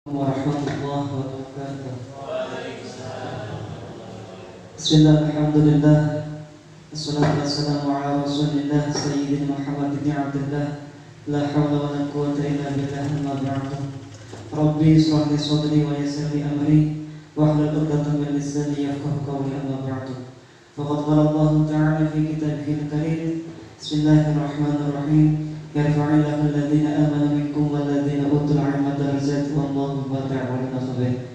Warahmatullahi wabarakatuh. Bismillah, alhamdulillah, assalatu wassalamu ala rasulillah Sayyidina Muhammad ibn Abdullah. La hawla wa la quwwata illa billah, amma ba'du. Rabbi israh li sadri wa yassir li amri wahlul 'uqdatam min lisani yafqahu qawli, amma ba'du. Faqad qala Allah ta'ala fi kitabihil karim. Bismillahirrahmanirrahim. Yarfa'illahu alladhina amanu minkum walladhina utul 'ilma darajat wallahu bi'alimi khabir.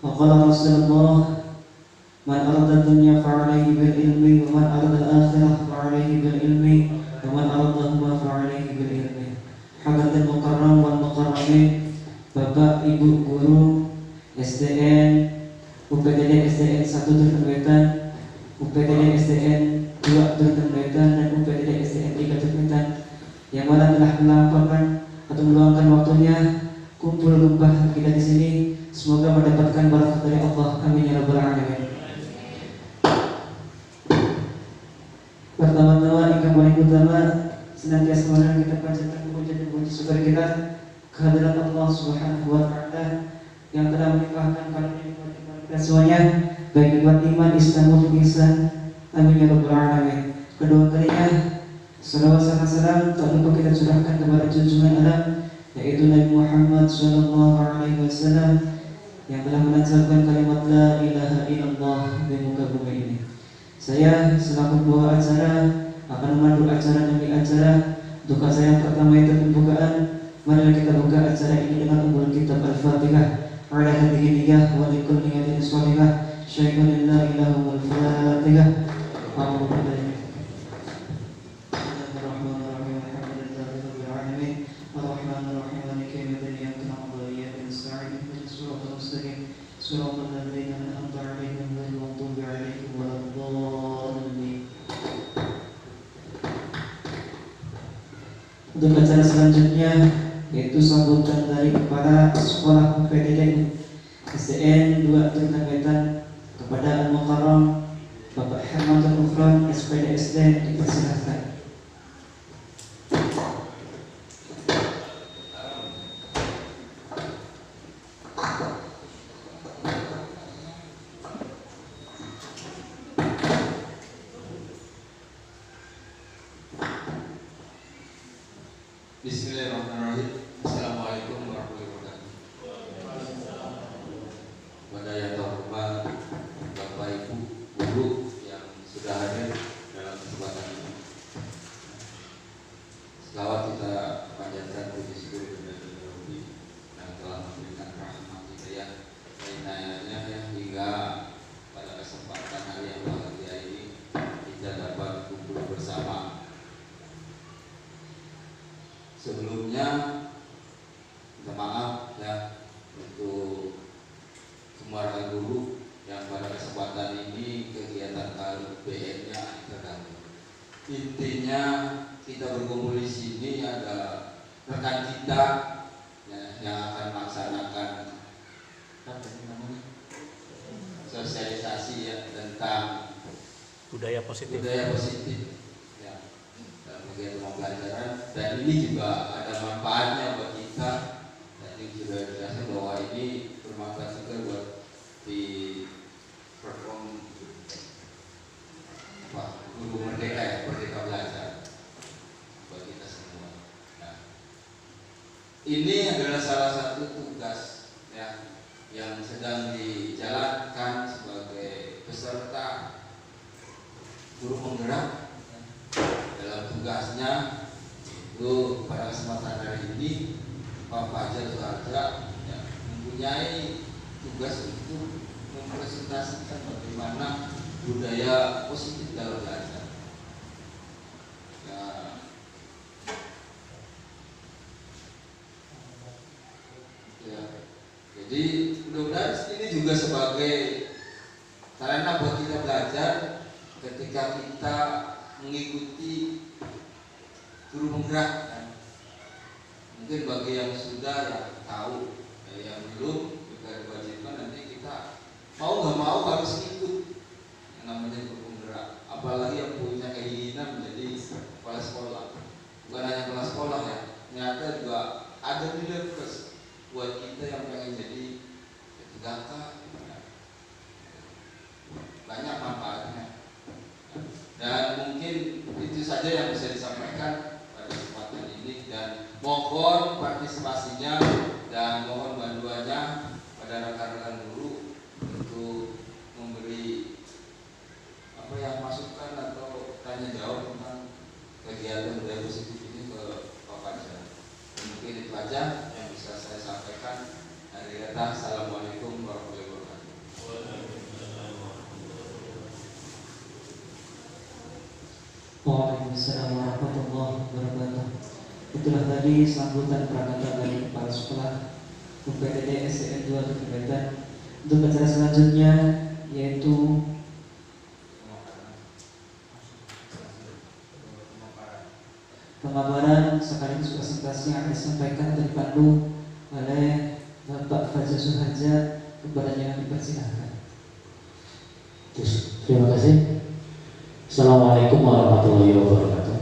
Wa qala Rasulullah, man arada dunya fa'alayhi bil ilmi wa man arada al-akhirah fa'alayhi bil ilmi wa man aradahuma fa'alayhi bil ilmi. Hadirin mukarram wal mukarramin, Bapak Ibu guru SDN UPTD SDN 1 Turkenwetan, UPTD SDN 2 Turkenwetan, dan UPTD SDN 3 Turkenwetan yang mana telah melampaukan atau meluangkan waktunya kumpul lembah kita di sini. Semoga mendapatkan barakat dari Allah. Amin ya rabbal alamin. Pertama-tama yang paling utama, senantiasa kita panjatkan puji dan puji syukur kita kehadirat Allah Subhanahu wa taala yang telah melimpahkan karunia kita semuanya, baik nikmat iman, Islam maupun ihsan. Amin ya rabbal alamin. Kedua kalinya salawat serta salam tak lupa kita curahkan kepada junjungan alam, yaitu Nabi Muhammad SAW yang telah menancapkan kalimat la ilaha illallah di muka bumi ini. Saya selaku pembawa acara akan memandu acara demi acara. Untuk saya yang pertama itu pembukaan. Mari kita buka acara ini dengan ummul kitab Al-Fatihah. Ala hadhihi niyyah wa likulli niyyatin shalihah. Syai'un la ilaha wal Fatihah. A'udzu billahi. Untuk acara selanjutnya yaitu sambutan dari kepala sekolah UPTD SDN 2 Turkenwetan kepada Al-Mukarram Bapak Hermanto Ufron SPD SD, dipersilakan. Bismillahirrahmanirrahim. Assalamualaikum warahmatullahi wabarakatuh. Pada yang terhormat Bapak Ibu guru yang sudah hadir dalam kesempatan ini, selawat kita panjatkan puji syukur kepada Allah yang telah memberikan rahmat hidayah dan inayahnya hingga pada kesempatan hari yang bahagia ini kita dapat kumpul bersama. Sebelumnya minta maaf ya untuk semua rekan guru yang pada kesempatan ini kegiatan KBN-nya terganggu. Intinya kita berkumpul di sini ada rekan kita ya, yang akan melaksanakan sosialisasi ya tentang budaya positif. Ya, dalam kegiatan pembelajaran, dan ini juga ada manfaatnya buat kita. Tadi sudah dijelaskan bahwa ini bermanfaat juga buat di perform guru merdeka ya, merdeka belajar buat kita semua. Nah, ini adalah salah satu tugas ya yang sedang dijalankan sebagai peserta guru penggerak dalam tugasnya. Itu pada kesempatan hari ini Pak Fajar Suharja ya, mempunyai tugas untuk mempresentasikan bagaimana budaya positif dalam belajar. Ya, jadi mudah-mudahan ini juga sebagai sarana buat kita belajar ketika kita mengikuti guru penggerak kan. Mungkin bagi yang sudah yang tahu, yang belum juga diwajibkan nanti kita mau nggak mau harus ikut yang namanya guru penggerak. Apalagi yang punya keinginan menjadi kepala sekolah, bukan hanya kepala sekolah ya, ternyata juga ada nilai plus buat kita yang ingin jadi P3K, banyak manfaatnya. Dan mungkin itu saja yang bisa disampaikan pada kesempatan ini, dan mohon partisipasinya dan mohon bantuannya pada rekan-rekan guru untuk memberi masukan atau tanya jawab tentang kegiatan budaya positif ini ke Pak Fajar. Mungkin itu aja yang bisa saya sampaikan. Akhir kata, assalamualaikum warahmatullahi wabarakatuh. Waalaikumsalam warahmatullahi wabarakatuh. Itulah tadi sambutan prakata dari kepala sekolah UPTD SDN 2 Teguh. Untuk acara selanjutnya yaitu pemaparan sekaligus presentasi yang akan disampaikan atau dipandu oleh Bapak Fajar Suharja. Kepadanya dipersilakan. Terima kasih. Assalamualaikum warahmatullahi wabarakatuh.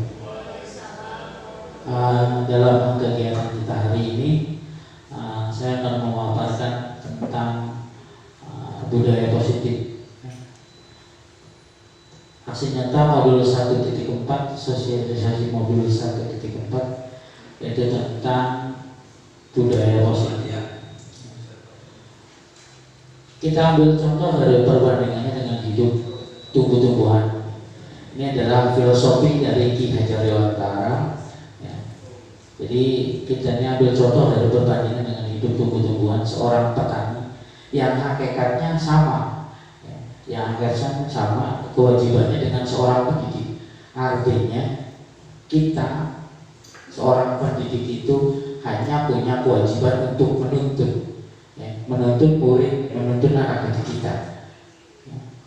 Dalam kegiatan kita hari ini, saya akan memaparkan tentang budaya positif. Aksi nyata modul 1.4, sosialisasi modul 1.4, yaitu tentang budaya positif. Kita ambil contoh dari perbandingannya dengan hidup tumbuh-tumbuhan. Ini adalah filosofi dari Ki Hajar Dewantara. Ya. Jadi kita ini ambil contoh dari perbandingan dengan hidup tumbuh-tumbuhan seorang petani yang hakikatnya sama, ya, yang hakikatnya sama kewajibannya dengan seorang pendidik. Artinya kita seorang pendidik itu hanya punya kewajiban untuk menuntut, ya, menuntut murid, menuntut anak didik kita.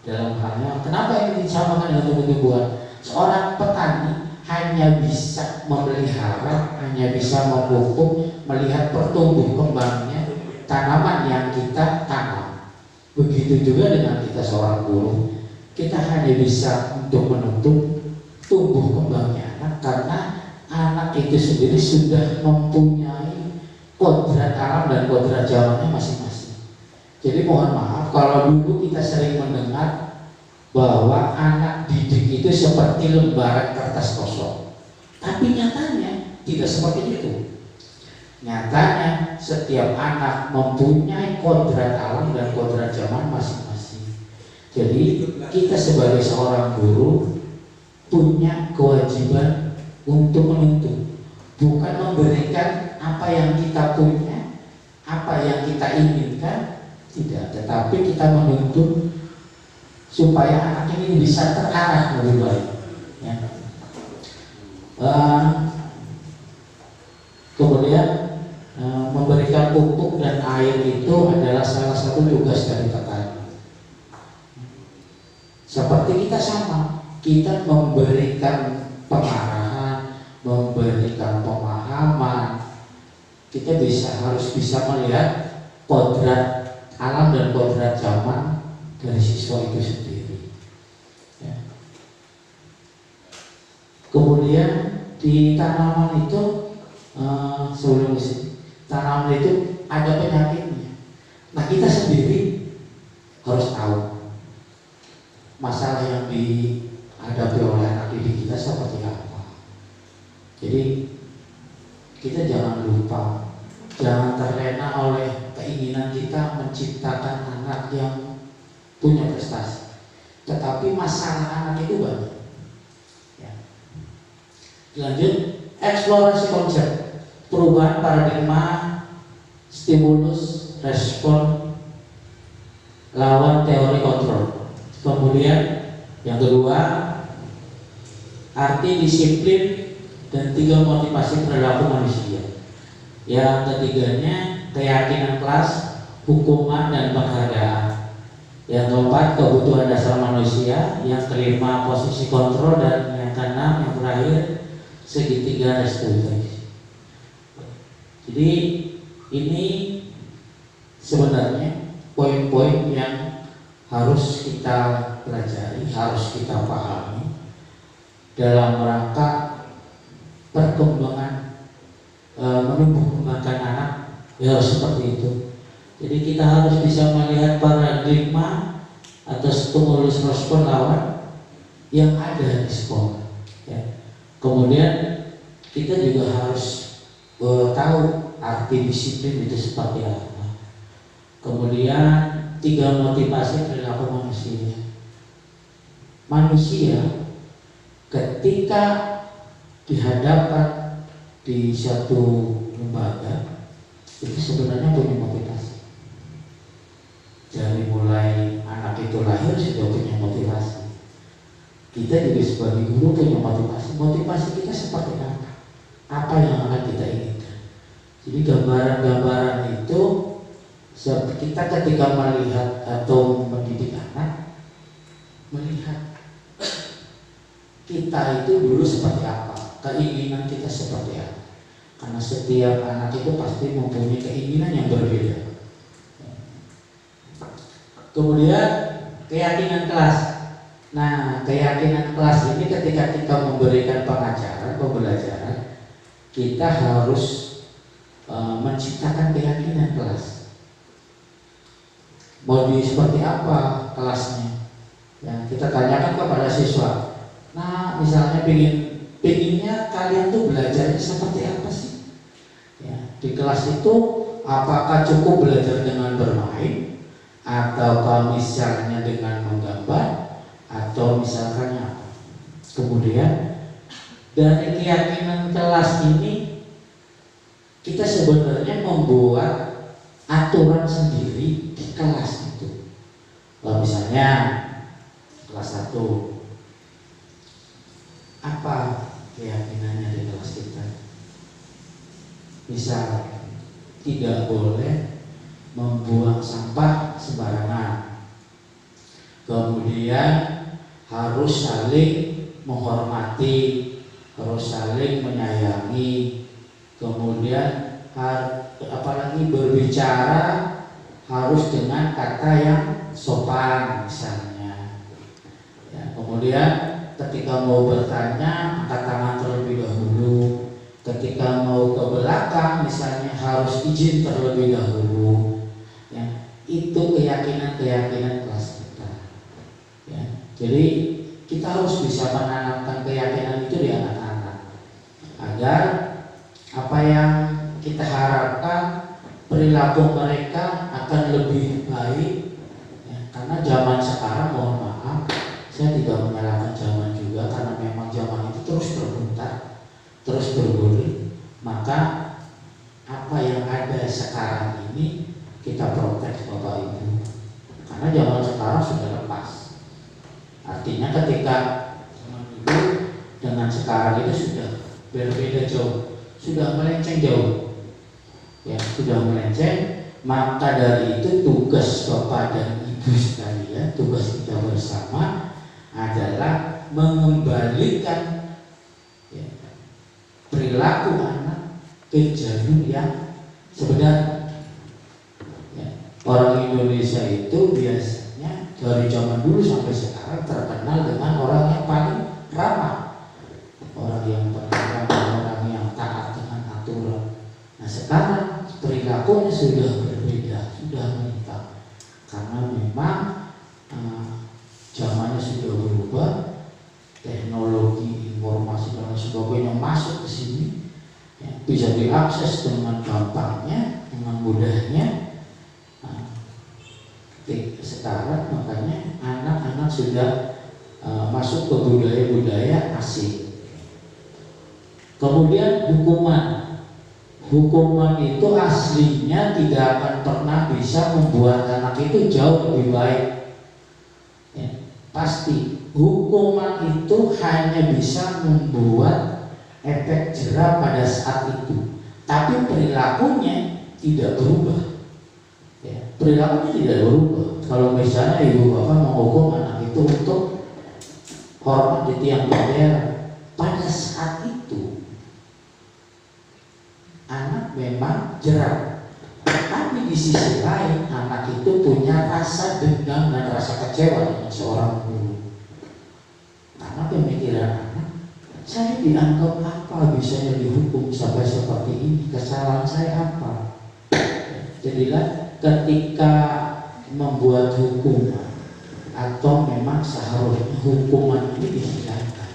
Dalam halnya, kenapa ini disamakan dengan tumbuh-tumbuhan? Seorang petani hanya bisa memelihara, hanya bisa memupuk, melihat pertumbuh kembangnya tanaman yang kita tanam. Begitu juga dengan kita seorang guru, kita hanya bisa untuk menuntut tumbuh kembangnya anak, karena anak itu sendiri sudah mempunyai kodrat alam dan kodrat zamannya masing-masing. Jadi mohon maaf kalau dulu kita sering mendengar bahwa anak didik itu seperti lembaran kertas kosong, tapi nyatanya tidak seperti itu. Nyatanya setiap anak mempunyai kodrat alam dan kodrat zaman masing-masing. Jadi kita sebagai seorang guru punya kewajiban untuk menuntut, bukan memberikan apa yang kita punya, apa yang kita inginkan. Tidak, tetapi kita menuntut supaya anak ini bisa terarah lebih baik. Ya. Kemudian memberikan pupuk dan air itu adalah salah satu tugas dari petani. Seperti kita sama, kita memberikan pengarahan, memberikan pemahaman. Kita harus bisa melihat kodrat alam dan kodrat zaman dari siswa itu sendiri. Ya. Kemudian di tanaman itu sebelum tanaman itu ada penyakitnya. Nah kita sendiri harus tahu masalah yang dihadapi oleh anak didik kita seperti apa. Jadi kita jangan lupa, jangan terlena oleh keinginan kita menciptakan anak yang punya prestasi, tetapi masalah anak itu banyak. Ya. Lanjut, eksplorasi konsep, perubahan paradigma, stimulus, respon, lawan teori kontrol. Kemudian yang kedua, arti disiplin dan 3 motivasi perilaku manusia. Yang ketiganya, keyakinan kelas, hukuman dan penghargaan. Yang keempat, kebutuhan dasar manusia. Yang kelima, posisi kontrol. Dan yang keenam, yang terakhir, segitiga restitusi. Jadi ini sebenarnya poin-poin yang harus kita pelajari, harus kita pahami dalam rangka perkembangan menumbuh kembangkan anak. Ya harus seperti itu. Jadi kita harus bisa melihat paradigma atau stimulus respon lawan yang ada di sekolah. Ya. Kemudian kita juga harus tahu arti disiplin itu seperti apa. Kemudian 3 motivasi perilaku manusia. Manusia ketika dihadapkan di suatu lembaga itu sebenarnya punya motivasi. Dari mulai anak itu lahir sudah punya motivasi. Kita juga sebagai guru punya motivasi. Motivasi kita seperti apa? Apa yang akan kita inginkan? Jadi gambaran-gambaran itu kita ketika melihat atau mendidik anak, melihat kita itu dulu seperti apa, keinginan kita seperti apa. Karena setiap anak itu pasti mempunyai keinginan yang berbeda. Kemudian keyakinan kelas. Nah, keyakinan kelas ini ketika kita memberikan pengajaran, pembelajaran, kita harus menciptakan keyakinan kelas. Mau seperti apa kelasnya? Ya, kita tanyakan kepada siswa. Nah, misalnya pengennya kalian tuh belajarnya seperti apa sih? Ya, di kelas itu apakah cukup belajar dengan bermain? Atau misalnya dengan menggambar, atau misalkan apa. Kemudian dari keyakinan kelas ini kita sebenarnya membuat aturan sendiri di kelas itu. Kalau misalnya kelas 1, apa keyakinannya di kelas kita? Misal tidak boleh membuang sampah sembarangan. Kemudian harus saling menghormati, harus saling menyayangi. Kemudian apalagi berbicara harus dengan kata yang sopan misalnya. Ya, kemudian ketika mau bertanya angkat tangan terlebih dahulu. Ketika mau ke belakang misalnya harus izin terlebih dahulu. Ya, itu keyakinan kelas kita. Ya, jadi kita harus bisa menanamkan keyakinan itu di anak-anak agar apa yang kita harapkan perilaku mereka akan lebih baik. Ya, karena zaman sekarang, mohon maaf, saya tidak menyalahkan zaman juga karena memang zaman itu terus berputar, terus bergulir. Maka apa yang ada sekarang ini kita protes Bapak Ibu, karena zaman sekarang sudah lepas. Artinya ketika zaman dulu dengan sekarang itu sudah berbeda jauh, sudah melenceng jauh. Ya, sudah melenceng. Maka dari itu tugas Bapak dan Ibu sekalian, tugas kita bersama adalah mengembalikan ya, perilaku anak ke jalur yang sebenarnya. Ya, orang Indonesia itu biasanya dari zaman dulu sampai sekarang terkenal dengan orang yang paling ramah, orang yang paling ramah, orang yang taat dengan aturan. Nah, sekarang perilakunya sudah berbeda, sudah menyimpang, karena memang zamannya sudah berubah, teknologi informasi dan sebagainya masuk ke sini, ya, bisa diakses dengan gampangnya, dengan mudahnya. Sekarang makanya anak-anak sudah masuk ke budaya-budaya asing. Kemudian hukuman itu aslinya tidak akan pernah bisa membuat anak itu jauh lebih baik. Ya, pasti hukuman itu hanya bisa membuat efek jerah pada saat itu, tapi perilakunya tidak berubah. Ya, perilakunya tidak berubah. Kalau misalnya ibu bapak menghukum anak itu untuk hormat di tiang bendera, pada saat itu anak memang jerah. Tapi di sisi lain anak itu punya rasa dendam dan rasa kecewa dengan seorang guru. Karena pemikiran anak, saya dianggap apa bisanya dihukum sampai seperti ini, kesalahan saya apa? Jadilah ketika membuat hukuman atau memang seharusnya hukuman ini dihilangkan.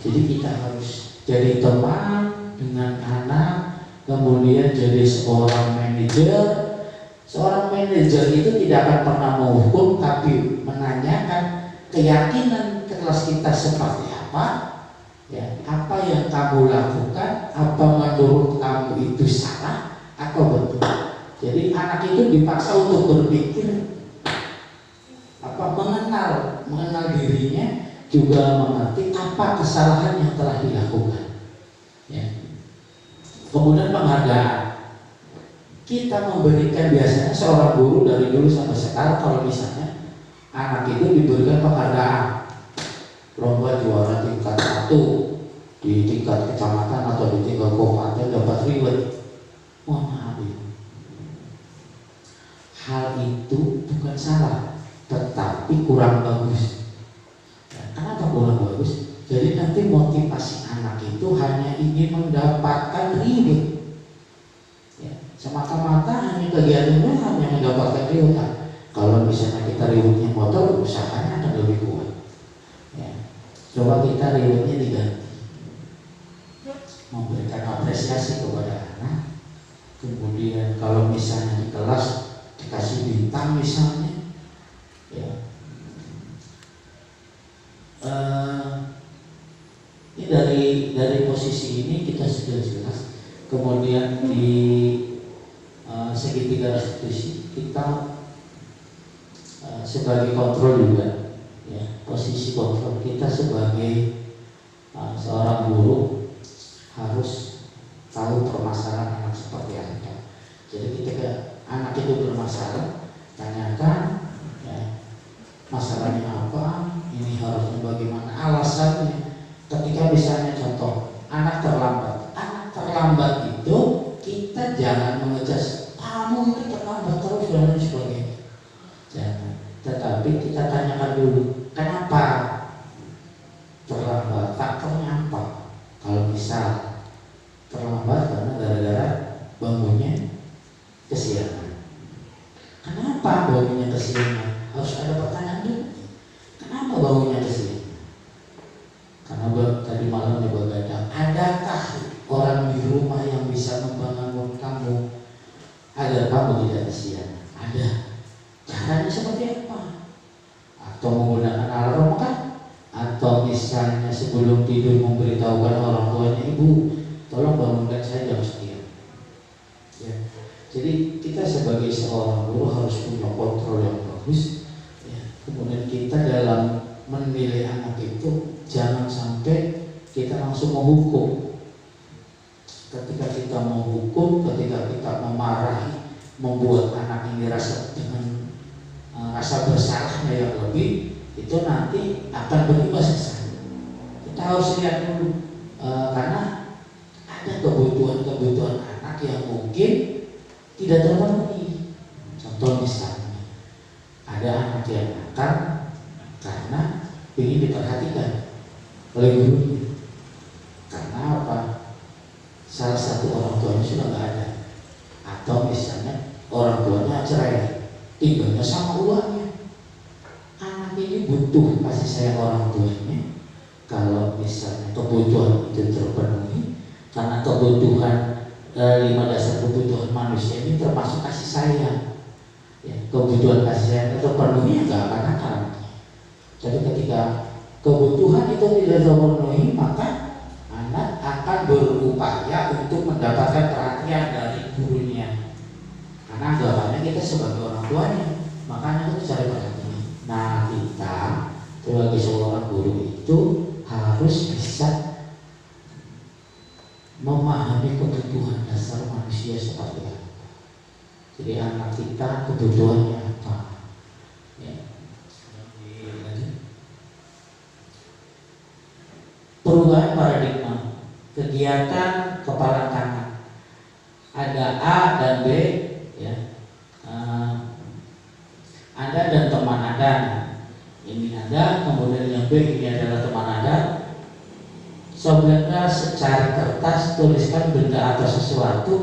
Jadi kita harus jadi teman dengan anak, kemudian jadi seorang manajer. Seorang manajer itu tidak akan pernah menghukum, tapi menanyakan keyakinan kelas kita seperti apa, ya, apa yang kamu lakukan, apa menurut kamu itu salah atau betul. Jadi anak itu dipaksa untuk berpikir, mengenal dirinya, juga mengerti apa kesalahan yang telah dilakukan. Ya. Kemudian penghargaan. Kita memberikan biasanya seorang guru dari dulu sampai sekarang, kalau misalnya anak itu diberikan penghargaan, lomba juara tingkat 1 di tingkat kecamatan atau di tingkat kabupaten dapat reward. Mohon maaf ya. Hal itu bukan salah, tetapi kurang bagus. Kenapa kurang bagus? Jadi nanti motivasi anak itu hanya ingin mendapatkan reward. Semata-mata hanya kegiatannya hanya mendapatkan reward. Kalau misalnya kita rewardnya motor, usahanya akan lebih kuat. Ya. Coba kita rewardnya diganti, memberikan apresiasi kepada anak. Kemudian kalau misalnya di kelas dikasih bintang misalnya, ya. Ini dari posisi ini kita sudah jelas. Kemudian di segitiga restitusi kita sebagai kontrol juga, ya, posisi kontrol kita sebagai seorang guru harus tahu permasalahan anak seperti apa. Jadi ketika anak itu bermasalah, tanyakan, ya, masalahnya apa, ini harusnya bagaimana, alasannya. Ketika misalnya contoh anak terlambat itu kita jangan mengejas, kamu ini terlambat terus dan lain sebagainya. Jangan. Tetapi kita tanyakan dulu, kenapa terlambat, faktornya apa. Kalau misal terlambat karena gara-gara bangunnya kesiangan, kenapa bangunnya kesiangan? Harus ada pertanyaan dulu, kenapa bangunnya kesiangan? Karena tadi malam begadang. Adakah orang di rumah yang bisa membangun kamu agar kamu tidak kesiangan? Ada. Caranya seperti apa? Atau menggunakan alarm kan? Atau misalnya sebelum tidur memberitahukan orang tuanya, ibu, tolong bangunkan saya jam sekian. Ya. Jadi kita sebagai seorang guru harus punya kontrol yang bagus. Ya. Kemudian kita dalam menilai anak itu jangan sampai kita langsung menghukum. Ketika kita menghukum, ketika kita memarahi, membuat anak ini rasa dengan rasa bersalahnya yang lebih, itu nanti akan berimbas ke sana. Kita harus lihat dulu, karena ada kebutuhan anak yang mungkin tidak terpenuhi. Contoh misalnya, ada anak yang nakal karena ingin diperhatikan oleh gurunya. Karena apa? Salah satu orang tuanya sudah nggak ada, atau misalnya orang tuanya cerai, tinggalnya sama uangnya. Anak ini butuh kasih sayang orang tuanya. Kalau misalnya kebutuhan itu terpenuhi, karena kebutuhan 5 dasar kebutuhan manusia ini termasuk kasih sayang. Ya, kebutuhan kasih sayang itu terpenuhi, nggak akan nakal. Jadi ketika kebutuhan itu tidak terpenuhi, maka anak akan berupaya untuk mendapatkan perhatian dari gurunya. Karena anggapannya kita sebagai orang tuanya, maka anak itu cari perhatian. Nah, kita sebagai seorang guru itu harus bisa memahami kebutuhan dasar manusia seperti apa. Jadi anak kita kebutuhannya apa? Ya. Perubahan paradigma, kegiatan kepala tangan. Ada A dan B, ya. Anda dan teman Anda. Ini Anda, kemudian yang B ini adalah teman Anda. Saudara secari kertas tuliskan benda atau sesuatu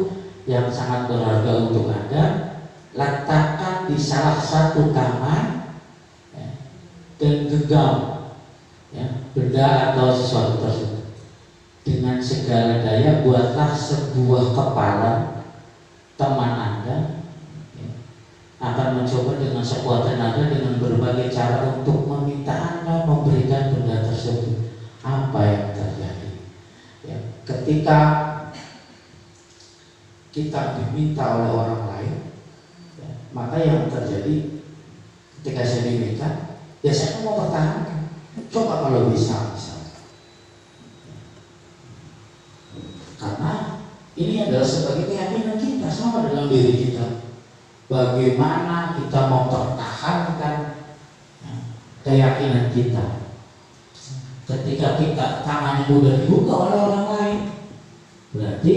yang sangat berharga untuk Anda. di salah satu kamar ya, dan genggam ya, benda atau sesuatu tersebut. Dengan segala daya buatlah sebuah kepalan teman Anda ya, akan mencoba dengan sekuat tenaga dengan berbagai cara untuk meminta Anda memberikan benda tersebut. Apa yang terjadi? Ya, ketika kita diminta oleh orang lain, ya, maka yang terjadi ketika saya diminta, ya saya mau pertahankan. Coba kalau bisa. Karena ini adalah sebagai keyakinan kita sama dalam diri kita. Bagaimana kita mempertahankan keyakinan kita ketika kita tangannya mudah dibuka oleh orang lain, berarti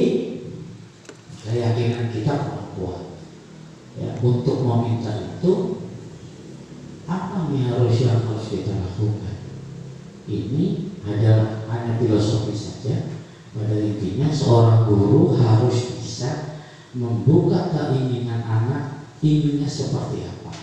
keyakinan kita kurang kuat ya, untuk meminta itu. Apa yang harus kita lakukan? Ini adalah hanya filosofi saja. Pada intinya seorang guru harus bisa membuka keinginan anak, inginnya seperti apa.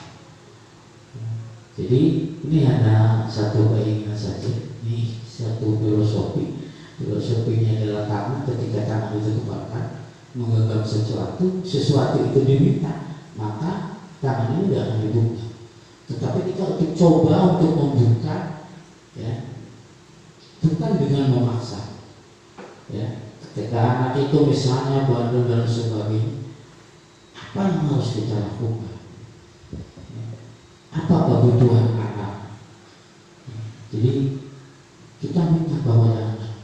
Jadi ini hanya satu keinginan saja. Ini satu filosofi. Filosofinya adalah tangan, ketika tangan itu terbakar menggenggam sesuatu itu diminta, maka tangan ini tidak akan dibuka. Tetapi kita coba untuk membuka, ya, bukan dengan memaksa. Ya, ketika anak itu misalnya bandel dan sebagainya, apa yang harus kita lakukan? Apa kebutuhan anak? Jadi kita minta bahwa anak,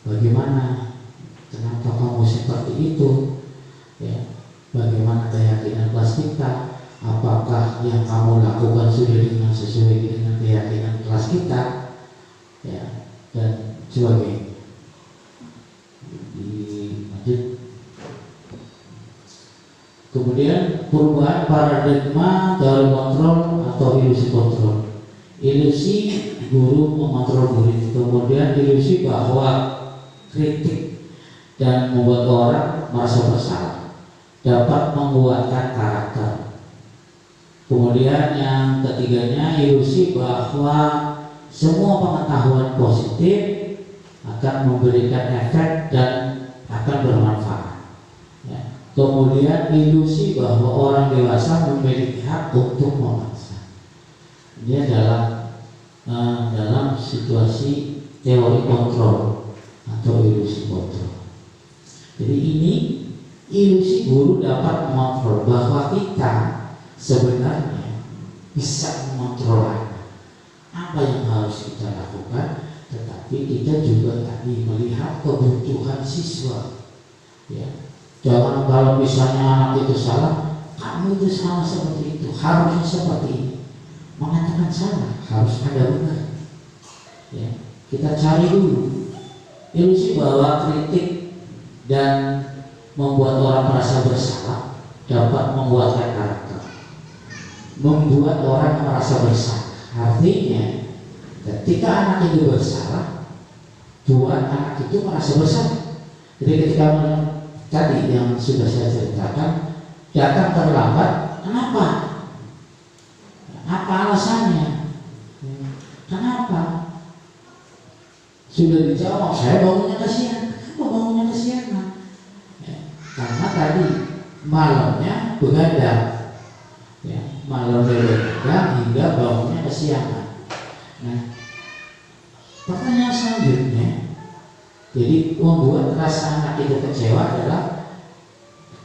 bagaimana, kenapa kamu seperti itu? Ya, bagaimana keyakinan kelas kita? Apakah yang kamu lakukan sudah dengan sesuai dengan keyakinan kelas kita? Ya, dan sebagainya. Kemudian perubahan paradigma dari kontrol atau ilusi kontrol. Ilusi guru mengontrol murid, kemudian ilusi bahwa kritik dan membuat orang merasa bersalah dapat menguatkan karakter. Kemudian yang ketiganya, ilusi bahwa semua pengetahuan positif akan memberikan efek dan akan bermanfaat. Ya. Kemudian ilusi bahwa orang dewasa memiliki hak untuk memaksa. Ini adalah dalam situasi teori kontrol atau ilusi kontrol. Jadi ini ilusi guru dapat mengontrol bahwa kita sebenarnya bisa mengontrol apa yang harus kita lakukan, tetapi kita juga tadi melihat kebutuhan siswa. Ya. Jangan kalau misalnya anak itu salah, kamu itu salah seperti itu, harusnya seperti ini. Mengatakan salah, harus ada benar. Ya. Kita cari dulu ilusi bahwa kritik dan membuat orang merasa bersalah dapat membuatkan karakter, membuat orang merasa bersalah. Artinya ketika anak itu bersalah, buat anak itu merasa bersalah. Jadi ketika tadi yang sudah saya ceritakan, datang terlambat, kenapa? Apa alasannya? Kenapa? Sudah dijawab, saya bangunnya kesian. Kenapa bangunnya kesian? Karena tadi malamnya begadang, ya, malamnya begadang hingga bangunnya kesiangan. Nah, pertanyaan selanjutnya, jadi membuat rasa anak itu kecewa adalah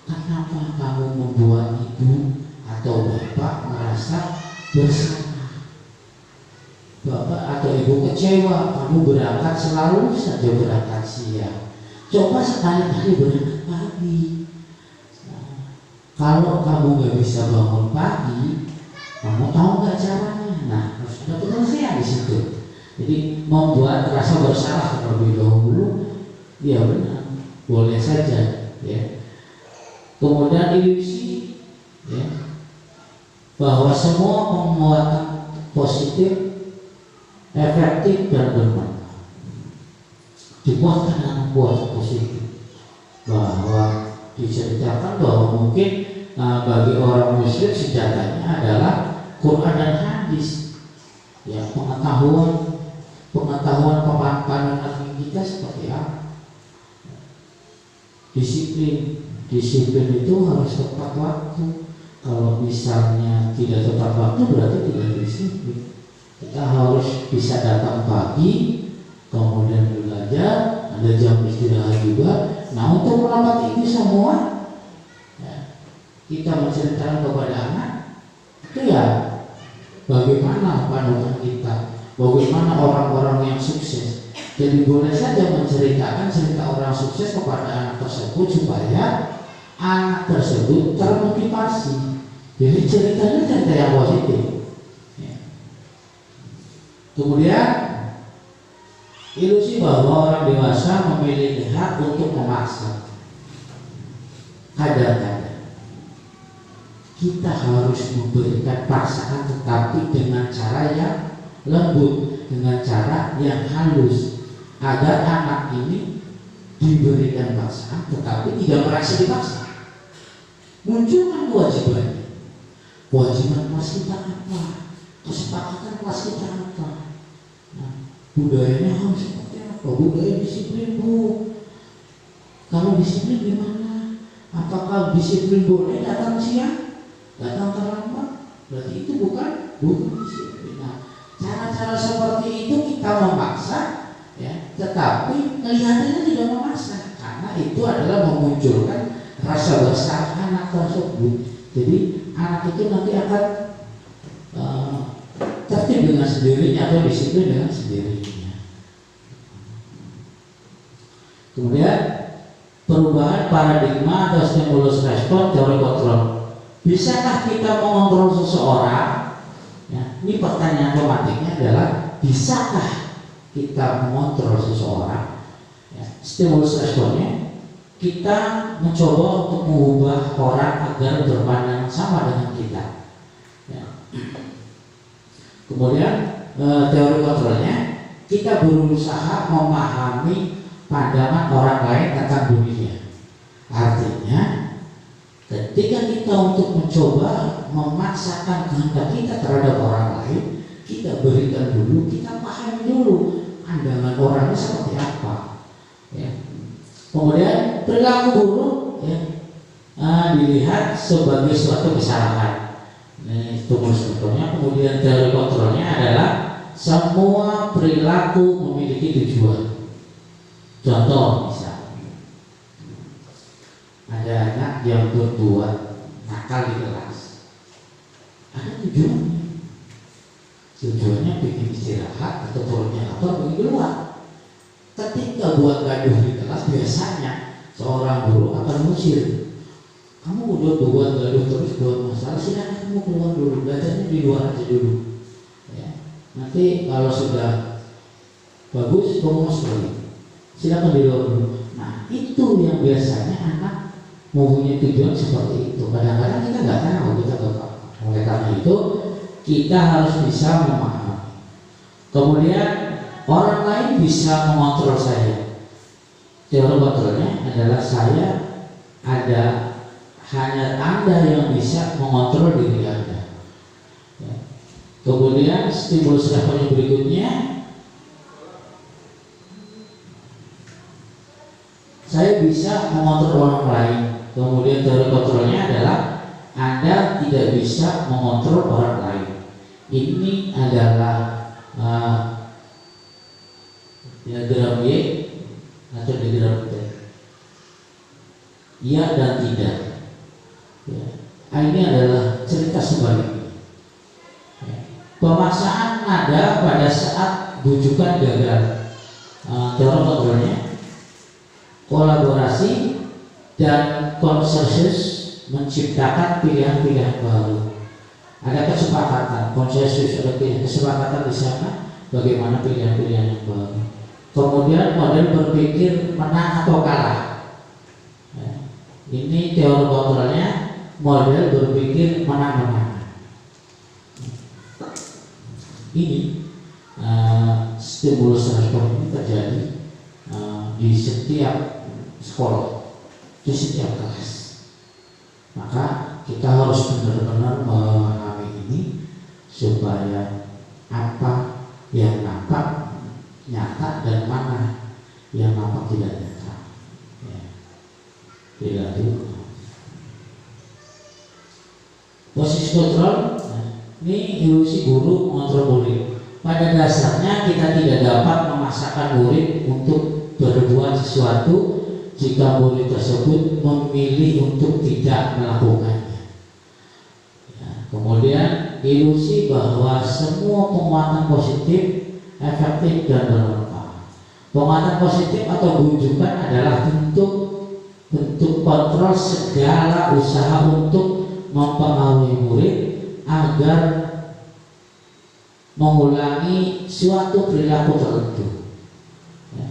kenapa kamu membuat ibu atau bapak merasa bersalah? Bapak atau ibu kecewa, kamu berangkat selalu saja berangkat siang. Coba sekali-kali berangkat pagi. Nah, kalau kamu nggak bisa bangun pagi, kamu tahu nggak caranya? Nah, harus ada penyelesaian di situ. Jadi membuat rasa bersalah terlebih dahulu, ya benar, boleh saja, ya. Kemudian ilusi, ya, bahwa semua penguatan positif, efektif dan bermanfaat dibuatkan dengan kuat positif, bahwa diceritakan bahwa mungkin bagi orang muslim senjatanya adalah Quran dan hadis. Ya, pengetahuan pandangan kita seperti apa. Disiplin itu harus tepat waktu. Kalau misalnya tidak tepat waktu berarti tidak disiplin. Kita harus bisa datang pagi, kemudian belajar, ada jam istirahat juga. Nah, untuk melakukan ini semua, ya, kita menceritakan kepada anak itu ya bagaimana pandangan kita, bagaimana orang-orang yang sukses. Jadi boleh saja menceritakan cerita orang sukses kepada anak tersebut supaya anak tersebut termotivasi. Jadi ceritanya cerita yang positif. Ya. Kemudian ilusi bahwa orang dewasa memiliki hak untuk memaksa. Kadang-kadang kita harus memberikan paksaan tetapi dengan cara yang lembut, dengan cara yang halus, agar anak ini diberikan paksaan tetapi tidak merasa dipaksa. Munculkan kewajiban kelas kita apa, kesepakatan kelas kita apa. Nah, budayanya harus seperti apa? Budaya disiplin, Bu. Kalau disiplin gimana? Apakah disiplin boleh datang siang, datang terlambat? Berarti itu bukan disiplin. Nah, cara-cara seperti itu kita memaksa, ya, tetapi kelihatannya tidak memaksa, karena itu adalah memunculkan rasa bersalah anak tersebut. Jadi anak itu nanti akan tertib dengan sendirinya atau disiplin dengan sendirinya. Kemudian perubahan paradigma atau stimulus respon teori kontrol. Bisakah kita mengontrol seseorang? Ya, ini pertanyaan otomatiknya adalah bisakah kita mengontrol seseorang? Ya, stimulus responnya kita mencoba untuk mengubah orang agar berpandangan sama dengan kita. Ya. Kemudian teori kontrolnya, kita berusaha memahami pandangan orang lain tentang dunia. Artinya, ketika kita untuk mencoba memaksakan kehendak kita terhadap orang lain, kita berikan dulu, kita pahami dulu pandangan orangnya seperti apa. Ya. Kemudian perilaku buruk, ya, dilihat sebagai suatu kesalahan. Ini contohnya. Kemudian teori kontrolnya adalah semua perilaku memiliki tujuan. Contoh misal, ada anak yang berbuat nakal di kelas, ada tujuannya. Tujuannya bikin istirahat atau perutnya lapar pergi keluar. Ketika buat gaduh di kelas, biasanya seorang guru akan mengusir. Kamu udah buat gaduh terus, buat masalah, silakan kamu keluar dulu, belajarnya di luar aja dulu. Ya. Nanti kalau sudah bagus, kamu masuk lagi. Silakan di luar dulu. Nah, itu yang biasanya anak mempunyai tujuan seperti itu. Kadang-kadang kita nggak tahu, kita nggak tahu. Oleh karena itu, kita harus bisa memahami. Kemudian orang lain bisa mengontrol saya. Teori kontrolnya adalah hanya Anda yang bisa mengontrol diri Anda. Ya. Kemudian stimulus respon yang berikutnya, saya bisa mengontrol orang lain. Kemudian teori kontrolnya adalah Anda tidak bisa mengontrol orang lain. Ini adalah diagram Y atau diagram T. Iya dan tidak. Ya. Ini adalah cerita sebaliknya. Ya. Pemaksaan ada pada saat bujukan gagal. Teori kontrolnya, kolaborasi dan konsensus menciptakan pilihan-pilihan baru. Ada kesepakatan, konsensus, ada kesepakatan di sana bagaimana pilihan-pilihan yang baru. Kemudian model berpikir menang atau kalah. Ya. Ini teori kontrolnya, model berpikir menang-menang. Ini stimulus respon ini terjadi di setiap sekolah, di setiap kelas. Maka kita harus benar-benar memahami ini supaya apa yang nampak nyata dan mana yang nampak tidak nyata. Ya. Tidak itu. Posisi kontrol, ini ilusi guru mengontrol murid. Pada dasarnya kita tidak dapat memaksakan murid untuk berbuat sesuatu jika murid tersebut memilih untuk tidak melakukannya. Ya, kemudian ilusi bahwa semua penguatan positif efektif dan bermanfaat. Penguatan positif atau bujukan adalah bentuk kontrol segala usaha untuk mempengaruhi murid agar mengulangi suatu perilaku tertentu. Ya.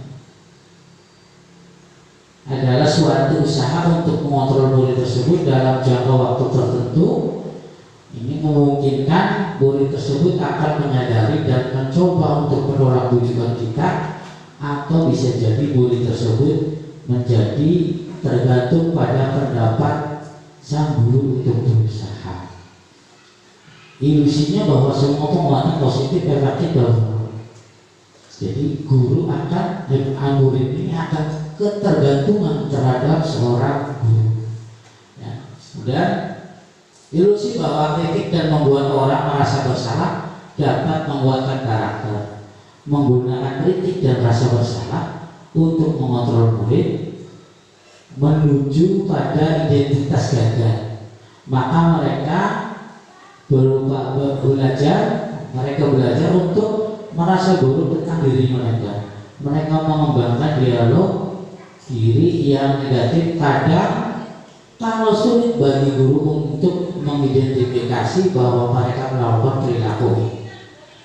Adalah suatu usaha untuk mengontrol murid tersebut dalam jangka waktu tertentu. Ini memungkinkan murid tersebut akan menyadari dan mencoba untuk menolak bujukan kita, atau bisa jadi murid tersebut menjadi tergantung pada pendapat sang guru untuk berusaha. Ilusinya bahwa semua penguatan positif efektif dalam. Jadi guru akan murid ini akan ketergantungan terhadap seorang guru. Ya. Dan ilusi bahwa kritik dan membuat orang merasa bersalah dapat menguatkan karakter. Menggunakan kritik dan rasa bersalah untuk mengontrol murid menuju pada identitas gagal. Maka mereka belajar untuk merasa buruk tentang diri mereka. Mereka mengembangkan dialog diri yang negatif. Kadang kalau sulit bagi guru untuk mengidentifikasi bahwa mereka melakukan perilaku ini,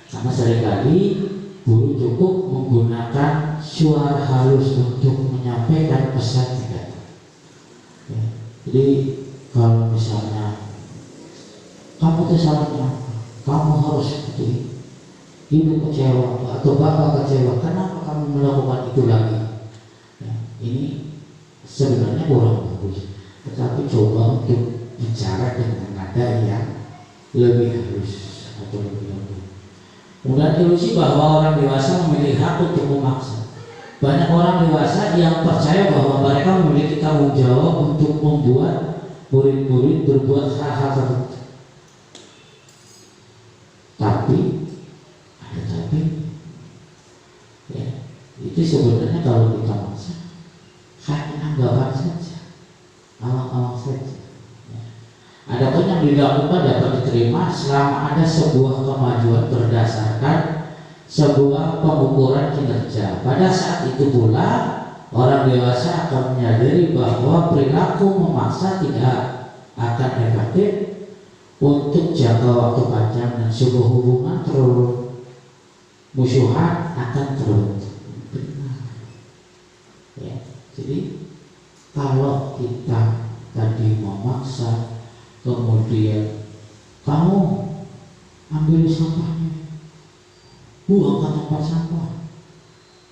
karena seringkali guru cukup menggunakan suara halus untuk menyampaikan pesan negatif. Ya. Jadi kalau misalnya kamu itu salahnya, kamu harus seperti ibu kecewa atau bapak kecewa, kenapa kamu melakukan itu lagi? Ya, ini sebenarnya kurang bagus. Tetapi coba untuk bicara dengan nada yang lebih halus atau lebih lembut. Kemudian ilusi bahwa orang dewasa memiliki hak untuk memaksa. Banyak orang dewasa yang percaya bahwa mereka memiliki tanggung jawab untuk membuat murid-murid berbuat hal-hal tertentu. Tapi ya, itu sebenarnya kalau kita maksa hanya anggapan saja, awang-awang saja. Ya. Adapun yang dilakukan dapat diterima selama ada sebuah kemajuan berdasarkan sebuah pengukuran kinerja. Pada saat itu pula orang dewasa akan menyadari bahwa perilaku memaksa tidak akan efektif untuk jangka waktu panjang dan sebuah hubungan musuhan akan terbentuk. Ya, jadi kalau kita tadi memaksa, kemudian kamu ambil sampahnya, buang ke tempat sampah,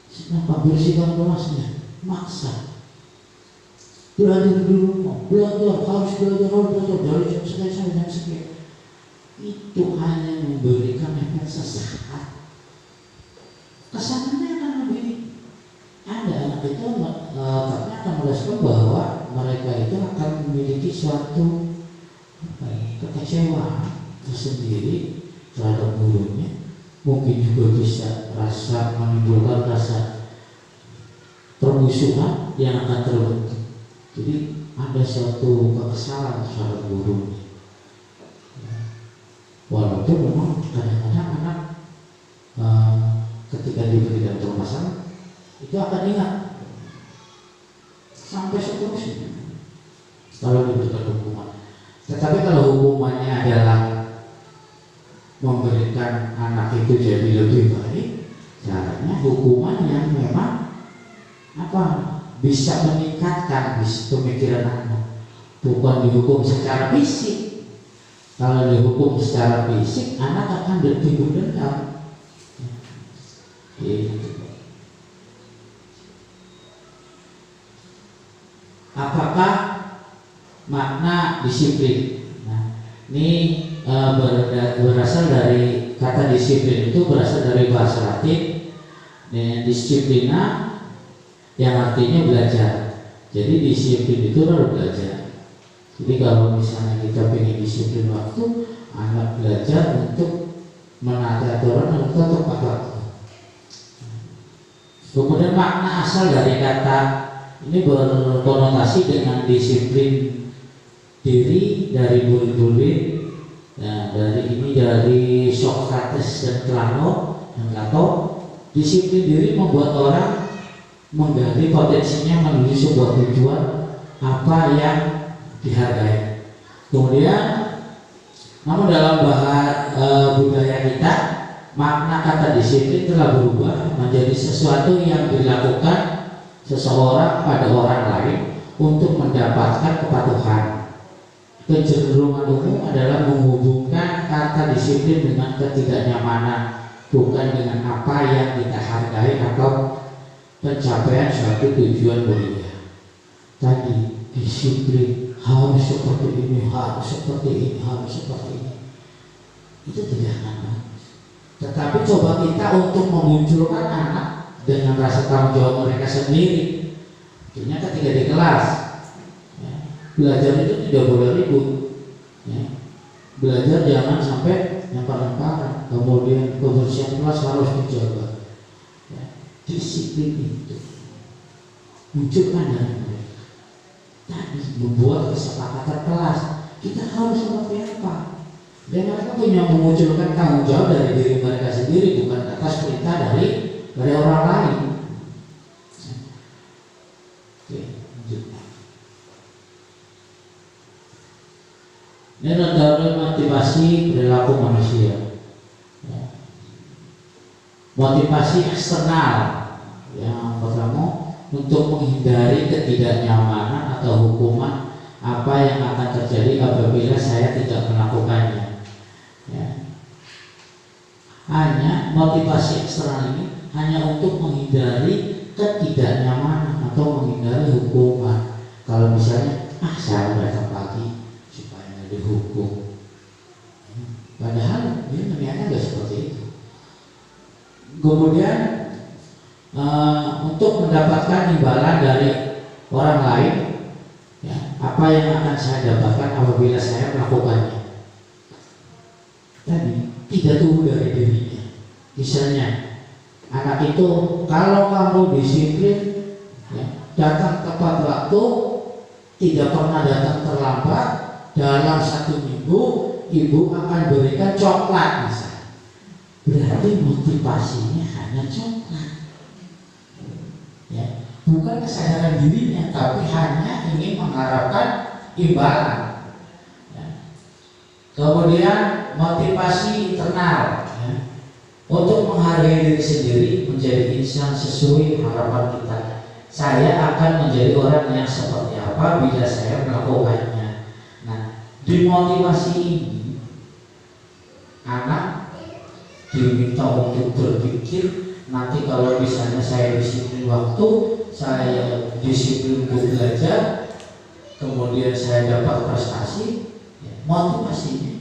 kenapa bersihkan kelasnya, maksa. Belajar di rumah, harus belajar dari jam sekian sampai jam sekian. Itu hanya memberikan efek sesaat. Kesannya akan lebih ada anak itu karena akan merasakan bahwa mereka itu akan memiliki suatu kekecewaan tersendiri terhadap gurunya. Mungkin juga bisa menimbulkan rasa permusuhan yang akan terbentuk. Jadi ada suatu kekesalan terhadap guru. Walaupun memang kadang-kadang anak ketika diberikan permasalahan itu akan ingat sampai seterusnya kalau diberikan hukuman. Tetapi kalau hukumannya adalah memberikan anak itu jadi lebih baik, caranya hukuman yang memang bisa meningkatkan pemikiran anak, bukan dihukum secara fisik. Kalau dihukum secara fisik, anak akan timbul dendam. Apakah makna disiplin? Ini berasal dari kata disiplin, itu berasal dari bahasa Latin disiplina, yang artinya belajar. Jadi disiplin itu harus belajar. Jadi kalau misalnya kita ingin disiplin waktu, anak belajar untuk menata aturan untuk tepat waktu. Kemudian makna asal dari kata ini berkonotasi dengan disiplin diri dari murid-murid. Nah, dari Socrates dan Plato, disiplin diri membuat orang menggali potensinya menuju sebuah tujuan apa yang dihargai. Kemudian, namun dalam budaya kita, makna kata disiplin telah berubah menjadi sesuatu yang dilakukan seseorang pada orang lain untuk mendapatkan kepatuhan. Kecenderungan umum adalah menghubungkan kata disiplin dengan ketidaknyamanan, bukan dengan apa yang kita hargai atau pencapaian suatu tujuan mulia. Tadi disiplin harus seperti ini, harus seperti ini, harus seperti ini. Itu tidak bagus. Tetapi coba kita untuk memunculkan anak dengan rasa tanggung jawab mereka sendiri. Artinya ketika di kelas, belajar itu tidak boleh ribut. Belajar jangan sampai lempar-lemparan. Kemudian kebersihan kelas harus dijaga. Disiplin itu munculkan dari mereka. Tadi membuat kesepakatan kelas. Kita harus seperti apa? Dan mereka punya memunculkan tanggung jawab dari diri mereka sendiri, bukan atas perintah dari orang lain. Oke, lanjut. Ini adalah motivasi perilaku manusia. Motivasi eksternal yang pertama untuk menghindari ketidaknyamanan atau hukuman apa yang akan terjadi apabila saya tidak melakukannya. Hanya motivasi eksternal ini hanya untuk menghindari ketidaknyamanan atau menghindari hukuman. Kalau misalnya saya datang pagi supaya dihukum, padahal dia niatnya nggak seperti itu. Kemudian untuk mendapatkan imbalan dari orang lain, apa yang akan saya dapatkan apabila saya melakukannya. Tadi tidak tumbuh dari dirinya. Misalnya anak itu kalau kamu disiplin, datang tepat waktu, tidak pernah datang terlambat, dalam 1 minggu ibu akan berikan coklat misalnya. Berarti motivasinya hanya coklat. Bukan kesadaran dirinya, tapi hanya ingin mengharapkan imbalan. Kemudian motivasi internal, untuk menghargai diri sendiri, menjadi insan sesuai harapan kita. Saya akan menjadi orang yang seperti apa bila saya melakukannya. Nah, dimotivasi ini anak diminta untuk berpikir, nanti kalau misalnya saya disiplin waktu, saya disiplin untuk belajar, kemudian saya dapat prestasi, motivasinya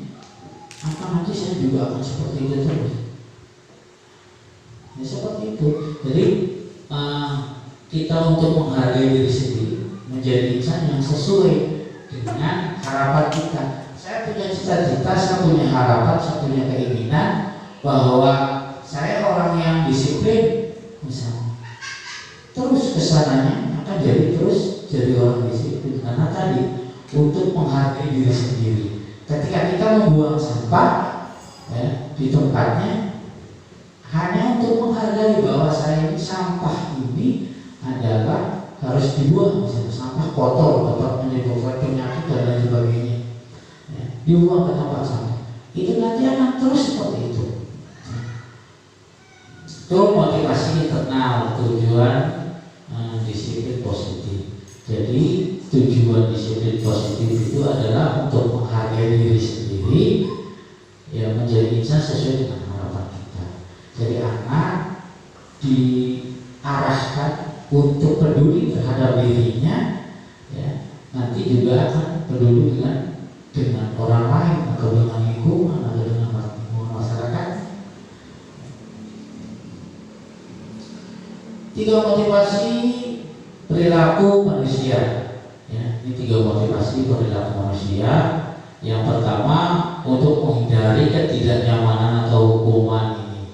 apa nanti saya juga akan seperti itu terus. Seperti itu. Jadi kita untuk menghargai diri sendiri, menjadi insan yang sesuai dengan harapan kita. Saya punya cita-cita, saya punya harapan, saya punya keinginan bahwa saya orang yang disiplin, misalnya, terus kesananya akan jadi orang disiplin. Karena tadi untuk menghargai diri sendiri. Ketika kita membuang sampah di tempatnya, hanya untuk menghargai bahwa saya ini sampah ini adalah harus dibuang, misalnya sampah kotor dapat menimbulkan penyakit dan lain sebagainya, dibuang ke tempat sampah. Itu nanti akan terus seperti itu. Itu motivasi internal, tujuan disiplin positif. Jadi tujuan disiplin positif itu adalah untuk menghargai diri sendiri, menjadi insan sesuai dengan harapan kita. Jadi anak diarahkan untuk peduli terhadap dirinya, nanti juga akan peduli dengan orang lain. Tiga motivasi perilaku manusia. Ya, ini tiga motivasi perilaku manusia. Yang pertama, untuk menghindari ketidaknyamanan atau hukuman ini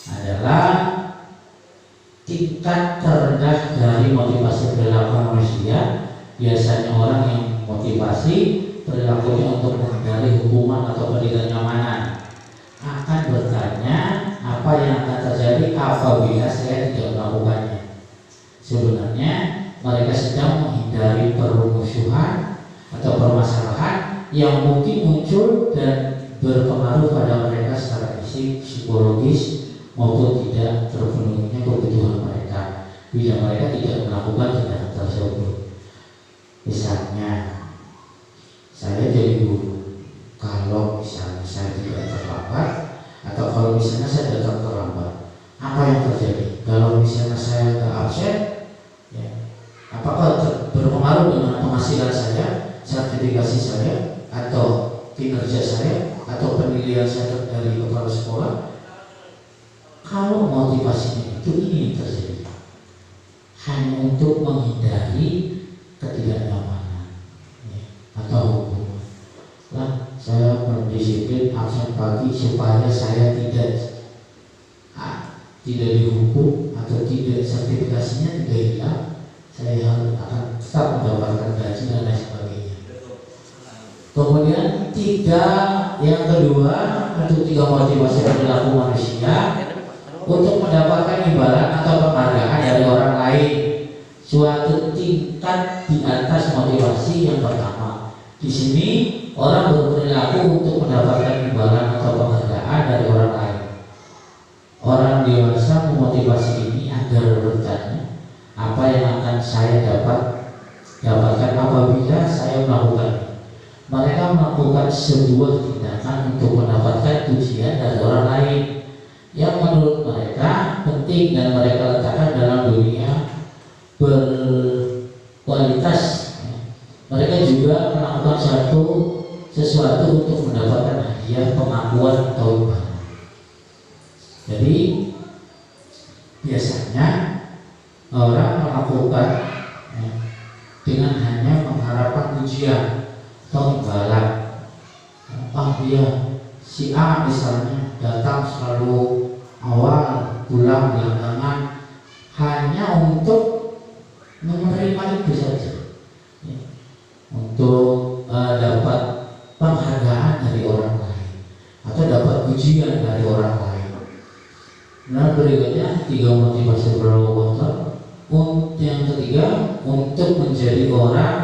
adalah tingkat terendah dari motivasi perilaku manusia. Biasanya orang yang motivasi perilakunya untuk menghindari hukuman atau ketidaknyamanan akan bertanya apa yang akan terjadi apabila saya tidak melakukannya. Sebenarnya mereka sedang menghindari permusuhan atau permasalahan yang mungkin muncul dan berpengaruh pada mereka secara fisik, psikologis maupun tidak terpenuhinya kebutuhan mereka bila mereka tidak melakukan tindakan tersebut. Misalnya, saya jadi guru, kalau misalnya saya tidak terlambat atau kalau misalnya saya datang terlambat, apa yang terjadi? Kalau misalnya saya nggak absen, ya, apakah berpengaruh dengan penghasilan saya, sertifikasi saya, atau kinerja saya, atau penilaian saya dari kepala sekolah? Kalau motivasinya itu ini yang terjadi, hanya untuk menghindari ketidaknyamanan atau hukuman. Lah, saya berdisiplin absen pagi supaya saya tidak dihukum atau tidak sertifikasinya tidak hilang. Saya akan tetap mendapatkan gaji dan lain sebagainya. Kemudian yang kedua untuk tiga motivasi perilaku manusia untuk mendapatkan imbalan atau penghargaan dari orang lain, suatu tingkat di atas motivasi yang pertama. Di sini orang berperilaku untuk mendapatkan imbalan atau penghargaan dari orang lain. Orang dewasa memotivasi ini agar bertanya apa yang akan saya dapatkan apabila saya melakukannya. Mereka melakukan sebuah tindakan untuk mendapatkan pujian dari orang lain yang menurut mereka penting dan mereka letakkan dalam dunia berkualitas. Mereka juga melakukan sesuatu untuk mendapatkan hadiah, pengakuan atau imbalan. Jadi biasanya orang melakukan dengan hanya mengharapkan pujian atau imbalan. Dia si A misalnya datang selalu awal, pulang belakangan, hanya untuk menerima itu saja, untuk dapat penghargaan dari orang lain atau dapat pujian dari orang lain. Nah, berikutnya tiga motivasi berlaku. Yang ketiga, untuk menjadi orang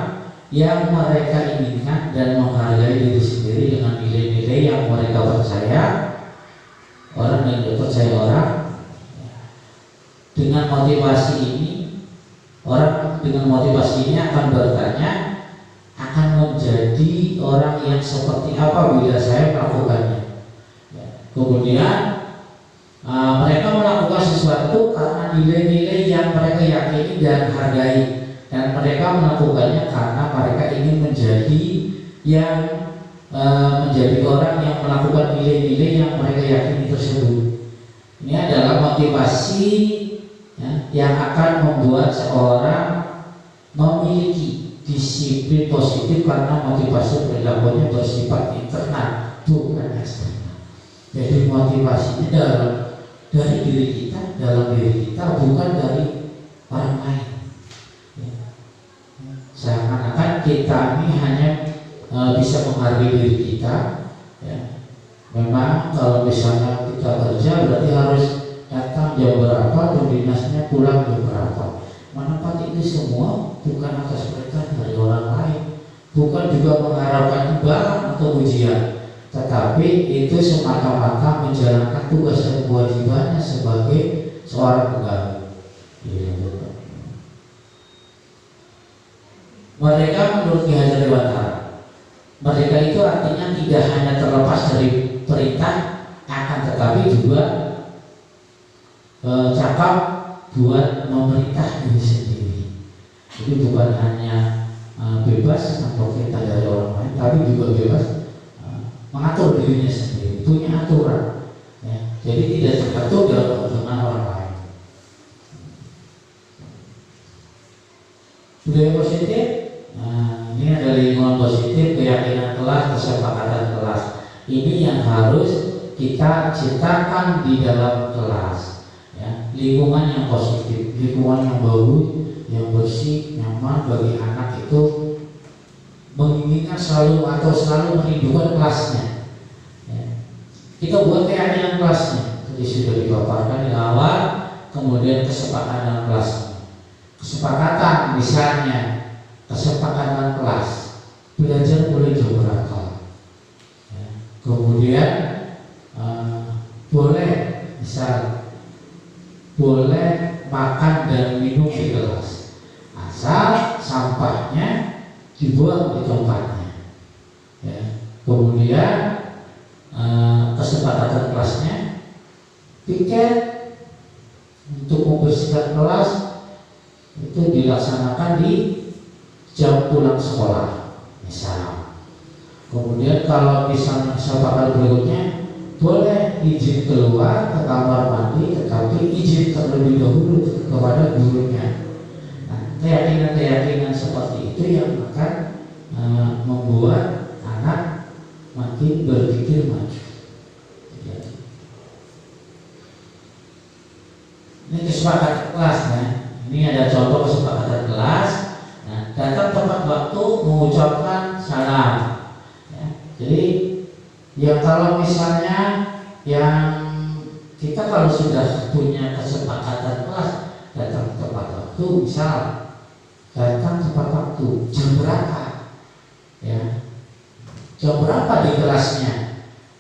yang mereka inginkan dan menghargai diri sendiri dengan nilai-nilai yang mereka percaya. Orang yang dipercaya orang dengan motivasi ini, orang dengan motivasi ini akan bertanya, akan menjadi orang yang seperti apa bila saya melakukannya. Kemudian mereka melakukan sesuatu karena nilai-nilai yang mereka yakini dan hargai, dan mereka melakukannya karena mereka ingin menjadi orang yang melakukan nilai-nilai yang mereka yakini tersebut. Ini adalah motivasi yang akan membuat seorang memiliki disiplin positif karena motivasi perilakunya bersifat internal, bukan eksternal. Jadi motivasinya dari diri kita, dalam diri kita, bukan dari orang lain. Seakan-akan kita ini hanya bisa menghargai diri kita. Memang kalau misalnya kita kerja berarti harus datang jam berapa dan dinasnya pulang jam berapa. Menepati itu semua bukan atas perintah dari orang lain, bukan juga mengharapkan imbalan atau ujian, tetapi itu semata-mata menjalankan tugas dan kewajibannya sebagai seorang pegawai. Mereka menurut Ki Hajar Dewantara, mereka itu artinya tidak hanya terlepas dari perintah, akan tetapi juga cakap buat memerintah diri sendiri. Jadi bukan hanya bebas atau perintah dari orang lain, tapi juga bebas mengatur dirinya sendiri, punya aturan. Jadi tidak terpatok dengan orang lain. Budaya positif, nah, ini ada lingkungan positif, keyakinan kelas, kesepakatan kelas. Ini yang harus kita ciptakan di dalam kelas. Ya, lingkungan yang positif, lingkungan yang bagus, yang bersih, nyaman bagi anak itu menginginkan selalu atau selalu merindukan kelasnya. Ya. Kita buat keyakinan kelasnya. Tadi sudah dipaparkan di awal, kemudian kesepakatan kelasnya. Kesepakatan misalnya kesepakatan kelas belajar mulai jam berapa. Ya. Kemudian boleh misal boleh makan dan minum di kelas asal sampahnya dibuang di tempatnya. Ya. Kemudian kesepakatan kelasnya piket untuk membersihkan kelas itu dilaksanakan di jam pulang sekolah misal. Kemudian kalau misalnya kesepakatan berikutnya boleh izin keluar ke kamar mandi, tetapi izin terlebih dahulu kepada gurunya. Nah, keyakinan-keyakinan seperti itu yang akan membuat anak makin berpikir maju. Ini kesepakatan kelas, kan? Ini ada contoh kesepakatan kelas. Nah, datang tepat waktu mengucapkan salam. Ya, jadi ya kalau misalnya yang kita kalau sudah punya kesepakatan kelas datang tepat waktu, misal datang tepat waktu jam berapa, ya jam berapa di kelasnya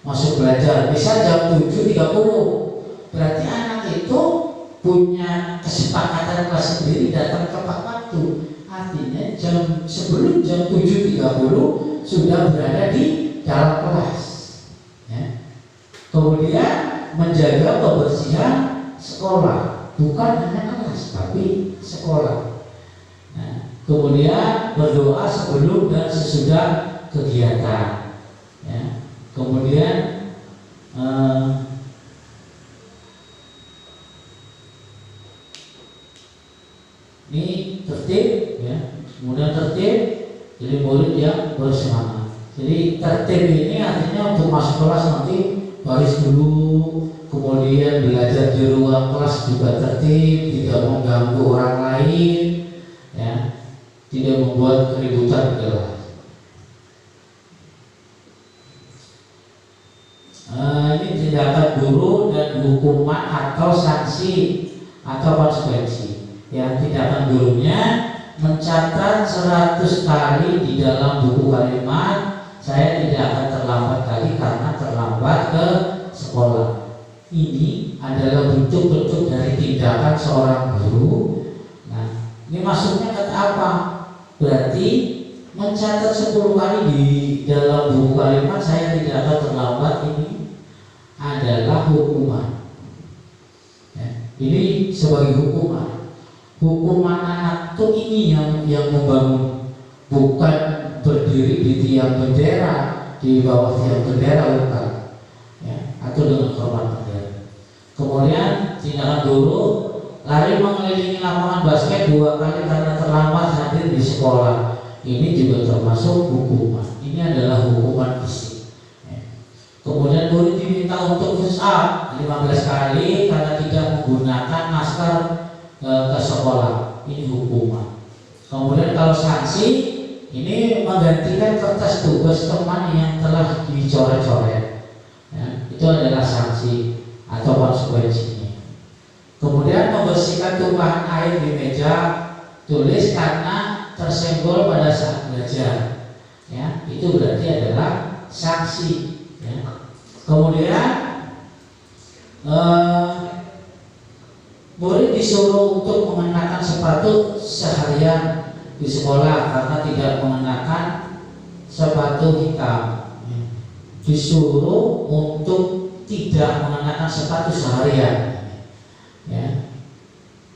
masuk belajar, misal jam 7.30, berarti anak itu punya kesepakatan kelas sendiri datang tepat waktu, artinya sebelum jam 7.30 sudah berada di dalam kelas. Ya. Kemudian menjaga kebersihan sekolah, bukan hanya kelas tapi sekolah. Nah, kemudian berdoa sebelum dan sesudah kegiatan. Ya. Kemudian ini tertib, ya. Kemudian tertib, jadi murid yang bersemangat. Jadi tertib ini artinya untuk masuk kelas nanti baris dulu, kemudian belajar di ruang kelas juga tertib, tidak mengganggu orang lain, ya, tidak membuat keributan di kelas. Ini tindakan guru dan hukuman atau sanksi atau konsekuensi. Yang tindakan gurunya mencatat 100 kali di dalam buku kalimat, saya tidak akan terlambat lagi karena terlambat ke sekolah. Ini adalah bentuk-bentuk dari tindakan seorang guru. Nah, ini masuknya kata apa? Berarti mencatat 10 kali di dalam buku kalimat, saya tidak akan terlambat, ini adalah hukuman. Ya, ini sebagai hukuman. Hukuman anak itu ini yang membangun, bukan berdiri di tiang bendera, di bawah tiang bendera, bukan, ya, atau dengan hormat bendera. Kemudian tindakan guru lari mengelilingi lapangan basket 2 kali karena terlambat hadir di sekolah. Ini juga termasuk hukuman. Ini adalah hukuman fisik. Ya. Kemudian guru diminta untuk push up 15 kali karena tidak menggunakan masker ke sekolah, ini hukuman. Kemudian kalau sanksi, ini menggantikan kertas tugas teman yang telah dicoret-coret, ya, itu adalah sanksi atau konsekuensinya. Kemudian membersihkan tumpahan air di meja tulis karena tersenggol pada saat belajar, ya, itu berarti adalah sanksi. Ya. Kemudian murid disuruh untuk mengenakan sepatu seharian di sekolah karena tidak mengenakan sepatu hitam. Disuruh untuk tidak mengenakan sepatu seharian. Ya.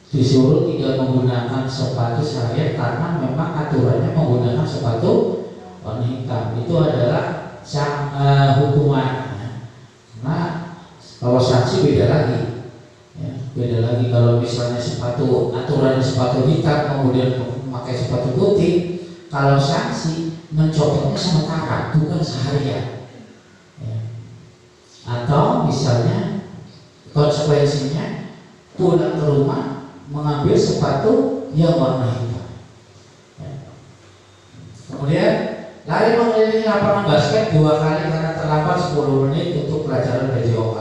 Disuruh tidak menggunakan sepatu seharian karena memang aturannya menggunakan sepatu warna hitam. Itu adalah hukuman. Ya. Nah, kalau sanksi beda lagi. Ya, beda lagi kalau misalnya sepatu aturannya sepatu hitam kemudian pakai sepatu putih. Kalau sanksi mencopotnya sementara, bukan seharian. Ya. Atau misalnya konsekuensinya pulang ke rumah mengambil sepatu yang warna hitam. Ya. Kemudian lari mengelilingi lapangan basket 2 kali karena terlambat 10 menit untuk pelajaran PJOK.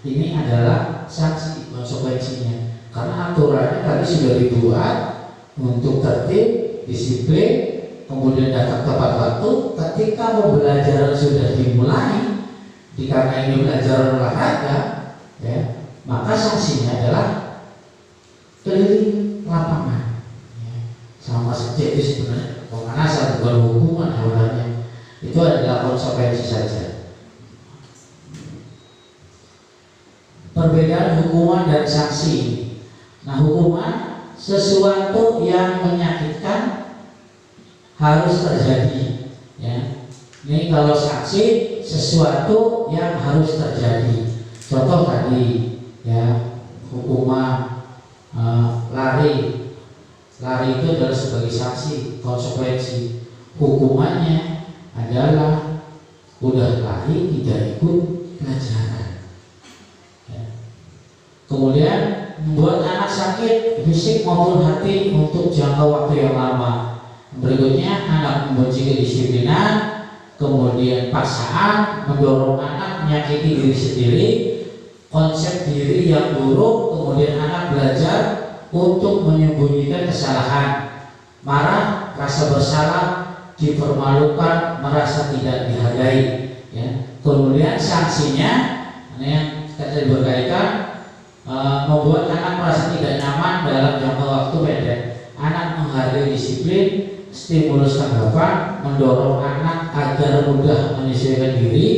Ini adalah sanksi konsekuensinya. Karena aturannya tadi sudah dibuat untuk tertib, disiplin, kemudian datang tepat waktu. Ketika pembelajaran sudah dimulai, karena ini pelajaran olahraga, ya, maka sanksinya adalah keliling lapangan. Ya, sama saja itu sebenarnya pemanasan, bukan hukuman sebenarnya. Itu adalah konsekuensi saja. Perbedaan hukuman dan sanksi. Nah, hukuman sesuatu yang menyakitkan harus terjadi, ya. Ini kalau sanksi sesuatu yang harus terjadi. Contoh tadi, ya, hukuman lari itu adalah sebagai sanksi, konsekuensi. Hukumannya adalah udah lari tidak ikut pelajaran. Ya. Kemudian membuat anak sakit fisik maupun hati untuk jangka waktu yang lama. Berikutnya anak membenci kedisiplinan, kemudian paksaan, mendorong anak menyakiti diri sendiri, konsep diri yang buruk, kemudian anak belajar untuk menyembunyikan kesalahan, marah, rasa bersalah, dipermalukan, merasa tidak dihargai. Ya. Kemudian sanksinya, ini yang tadi berkaitan, membuat anak merasa tidak nyaman dalam jangka waktu pendek. Anak menghargai disiplin, stimulus tanggapan, mendorong anak agar mudah menyesuaikan diri,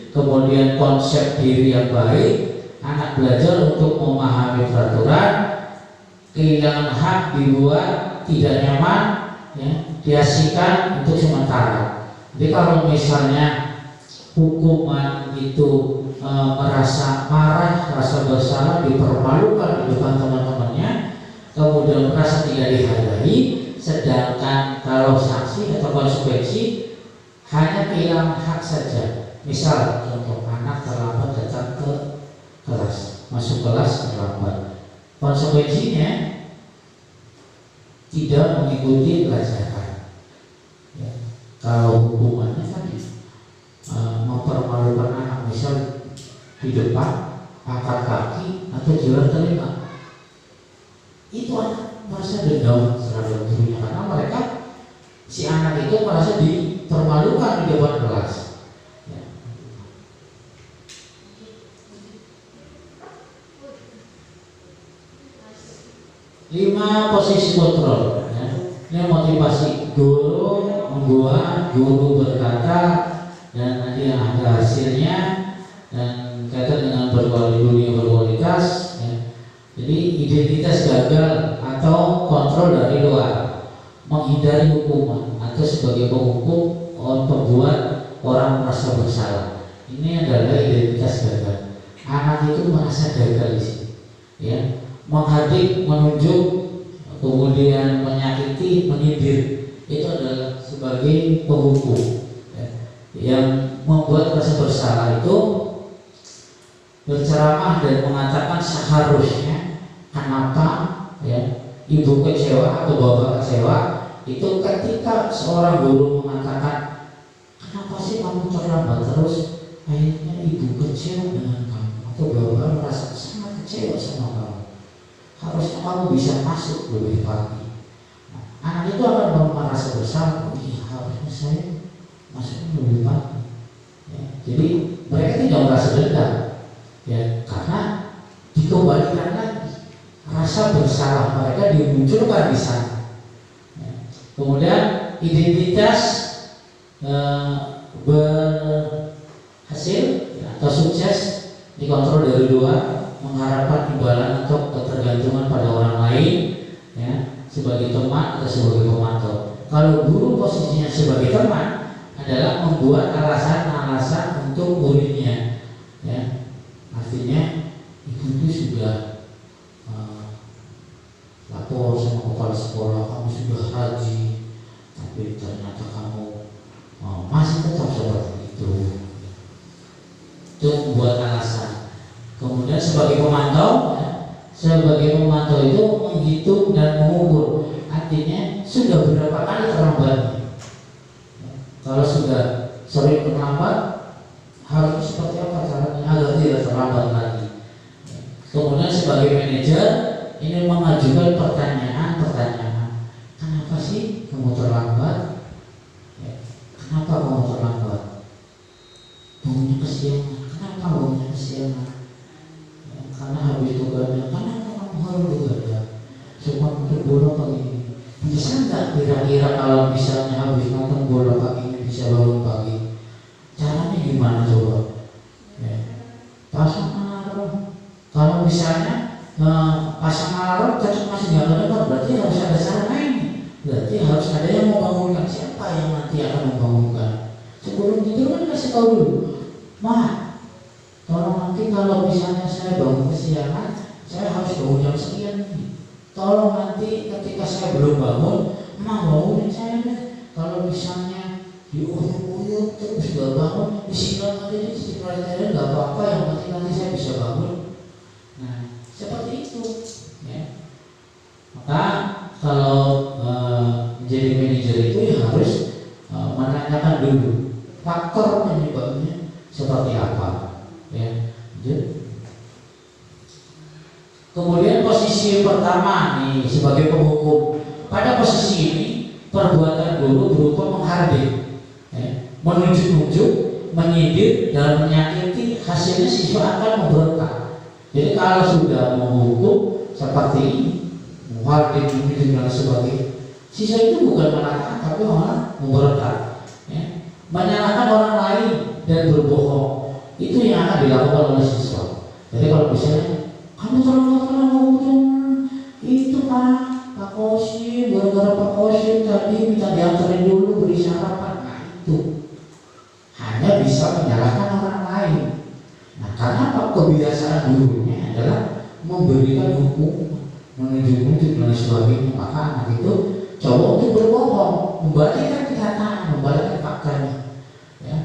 kemudian konsep diri yang baik, anak belajar untuk memahami peraturan, kehilangan hak dibuat tidak nyaman, ya, diasingkan untuk sementara. Jadi kalau misalnya hukuman itu merasa marah, rasa bersalah, dipermalukan di depan teman-temannya, kemudian merasa tidak dihargai, sedangkan kalau sanksi atau konsekuensi hanya kehilangan hak saja. Misal contoh, anak terlambat datang ke kelas, masuk kelas terlambat, konsekuensinya tidak mengikuti pelajaran. Ya. Kalau hukumannya tadi mempermalukan anak, misal di depan, angkat kaki atau jalan telinga, itu anak merasa dendam terhadap gurunya karena mereka, si anak itu merasa dipermalukan di depan kelas. Ya. 5 posisi kontrol. Ya. Ini motivasi guru membuat guru berkata, dan nanti yang ada hasilnya, dan kaitan dengan berkualitas, ya. Jadi identitas gagal atau kontrol dari luar, menghindari hukuman atau sebagai penghukum pembuat orang merasa bersalah. Ini adalah identitas gagal. Anak itu merasa gagal di sini, ya. Menghadik, menunjuk, kemudian menyakiti, menyindir, itu adalah sebagai penghukum, ya. Yang membuat rasa bersalah itu berceramah dan mengatakan seharusnya, kenapa, ya, ibu kecewa atau bapak kecewa. Itu ketika seorang guru mengatakan, kenapa sih kamu terlambat terus, akhirnya ibu kecewa dengan kamu atau bapak merasa sangat kecewa sama kamu, harusnya kamu bisa masuk lebih pagi. Nah, anak itu akan merasa bersalah, iya harusnya saya masuk lebih pagi, ya. Jadi mereka tidak merasa dendam, ya, karena dikembalikan lagi rasa bersalah mereka dimunculkan di sana. Ya. Kemudian identitas berhasil, ya, atau sukses dikontrol dari luar, mengharapkan imbalan atau ketergantungan pada orang lain, ya, sebagai teman atau sebagai pemantau. Kalau guru posisinya sebagai teman adalah membuat alasan-alasan untuk muridnya, ya. Artinya ibu itu sudah lapor sama kepala sekolah, kamu sudah rajin, untuk membuat alasan. Kemudian sebagai pemantau, itu menghitung dan mengukur. Artinya sudah berapa kali terlambatnya. Kalau sudah sering terlambat, harus seperti apa caranya agar tidak terlambat lagi. Kemudian sebagai manajer ini mengajukan pertanyaan. Kenapa sih kamu terlambat? Kenapa kamu terlambat? Bangunnya kesiangan. Kenapa bangunnya kesiangan? Karena habis begadang. Kenapa kamu harus begadang? Supaya nonton bola pagi ini. Bisa nggak kira-kira kalau misalnya habis nonton bola pagi ini bisa bangun pagi? Caranya gimana coba? Pasang alarm. Kalau misalnya pasang alarm terus masih nggak kedengar, berarti harus ada cara lain. Berarti harus ada yang membangunkan. Siapa yang nanti akan membangunkan? Sebelum tidur kan kasih tahu dulu, Ma, tolong nanti kalau misalnya saya bangun kesiangan, saya harus bangun jam sekian. Tolong nanti ketika saya belum bangun, Ma bangunin saya deh. Kalau misalnya diuyuk-uyuk terus gak bangun, disingkat aja di pelajaran gak apa-apa, yang penting nanti saya bisa bangun. Nah, seperti itu ya. Maka kalau menjadi manajer itu ya harus menanyakan dulu faktor penyebabnya seperti apa ya. Kemudian posisi pertama nih sebagai penghukum. Pada posisi ini perbuatan guru berupa menghardik, ya, menunjuk-nunjuk, menyindir dan menyakiti, hasilnya siswa akan memberontak. Jadi kalau sudah menghukum seperti ini, menghardik, menunjuk dan sebagainya, siswa itu bukan menantang tapi malah memberontak, ya. Menyalahkan orang lain dan berbohong, itu yang akan dilakukan oleh siswa. Jadi kalau misalnya kamu terlambat itu Pak Kosim, gara-gara Pak Kosim tadi minta diantarin dulu beri sarapan. Nah itu hanya bisa menyalahkan orang lain. Nah karena kebiasaan gurunya adalah memberikan hukum, menunjuk-nunjuk dan sebagainya, maka anak itu coba untuk berbohong, membalikkan kenyataan, membalikkan faktanya. Ya.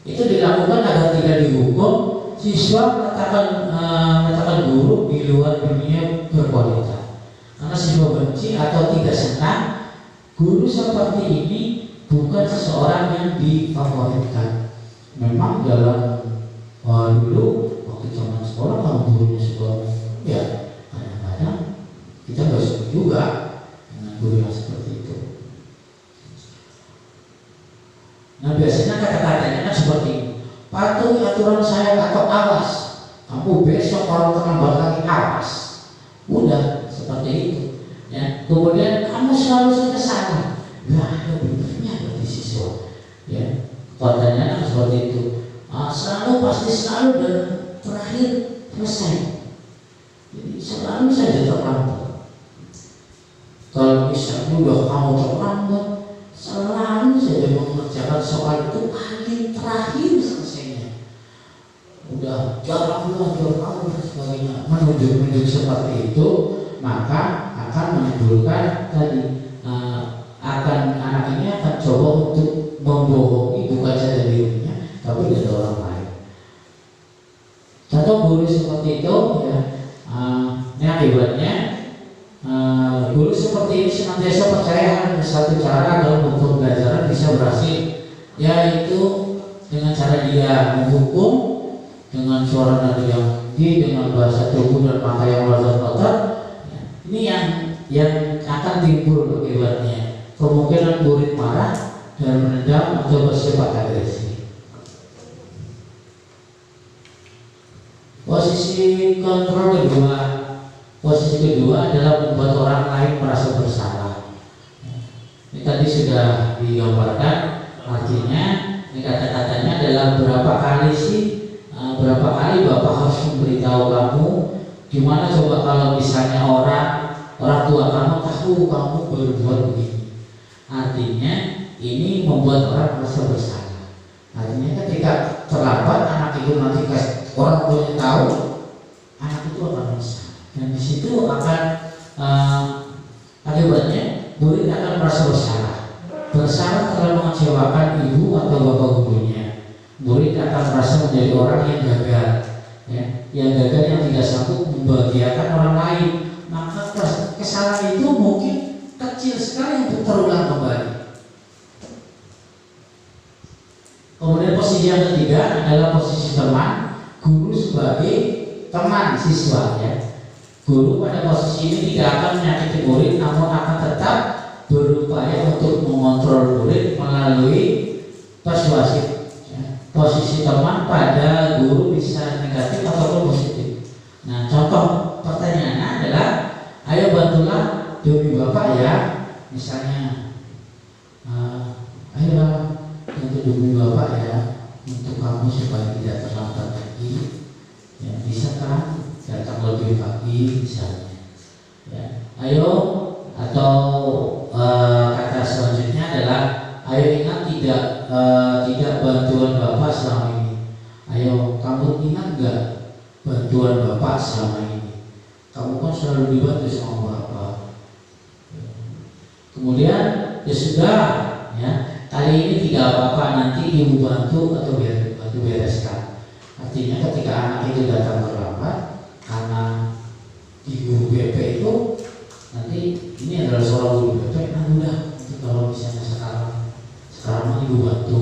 Itu dilakukan agar tidak dihukum. Siswa mengatakan guru di luar dunia berkualitas. Karena siswa benci atau tidak senang, guru seperti ini bukan seseorang yang difavoritkan. Memang dalam dulu waktu zaman sekolah kalau gurunya suka, ya kadang-kadang kita nggak suka juga dengan guru yang seperti itu. Nah biasanya kata-katanya kan seperti ini. Patuhi aturan saya atau awas. Kamu besok kalau terlambat lagi awas. Udah seperti itu. Ya. Kemudian kamu selalu saja salah. Nah, ada benernya bagi siswa. Ya. Pertanyaan seperti itu. Selalu pasti selalu dan terakhir selesai. Jadi selalu saja terlambat. Kalau misalnya udah kamu terlambat, selalu saja mengerjakan soal itu paling terakhir selesainya. Udah jarang dan sebagainya, menunjuk-nunjuk seperti itu, maka akan menimbulkan tadi akan anak ini akan coba untuk membohongi bukan saja dirinya, tapi dari orang lain. Contoh guru seperti itu, ya, ini akibatnya. Guru seperti ini senantiasa percaya satu cara agar pembelajaran bisa berhasil, yaitu dengan cara dia menghukum dengan suara nada yang tinggi, dengan bahasa tubuh dan mata yang melotot-lotot. Ini yang akan timbul akibatnya kemungkinan murid marah dan menendam atau bersifat agresif. Posisi kedua adalah membuat orang lain merasa bersalah. Ini tadi sudah digambarkan, artinya ini kata-katanya adalah berapa kali Bapak harus memberitahu kamu, gimana coba kalau misalnya orang tua kamu tahu kamu berbuat begini. Artinya ini membuat orang merasa bersalah. Artinya ketika terlambat anak itu nanti orang tuanya tahu, anak itu akan merasa. Dan di situ akan akibatnya murid akan merasa bersalah karena mengecewakan ibu atau bapak gurunya. murid akan merasa menjadi orang yang gagal, ya, yang gagal yang tidak sanggup membahagiakan orang lain. Maka kesalahan itu mungkin kecil sekali untuk terulang kembali. Kemudian posisi yang ketiga adalah posisi teman, guru sebagai teman siswa, ya. Guru pada posisi ini tidak akan menyakiti murid, namun akan tetap berupaya untuk mengontrol murid melalui persuasif. Ya. Posisi teman pada guru bisa negatif ataupun positif. Nah, contoh pertanyaannya adalah, ayo bantulah demi Bapak ya, misalnya, ayolah bantu demi Bapak ya, untuk kamu supaya tidak terlambat lagi. Ya, bisa kan datang lebih pagi misalnya. Ya, ayo, atau kata selanjutnya adalah, ayo ingat tidak bantuan Bapak selama ini. Ayo, kamu ingat nggak bantuan Bapak selama ini? Kamu kan selalu dibantu sama Bapak. Ya. Kemudian ya sudah, ya, kali ini tidak apa-apa, nanti ibu bantu atau bantu bereskan. Artinya ketika anak itu datang terlambat karena di guru BP itu, nanti ini adalah seorang guru BP, nah udah, nanti kalau misalnya sekarang ibu bantu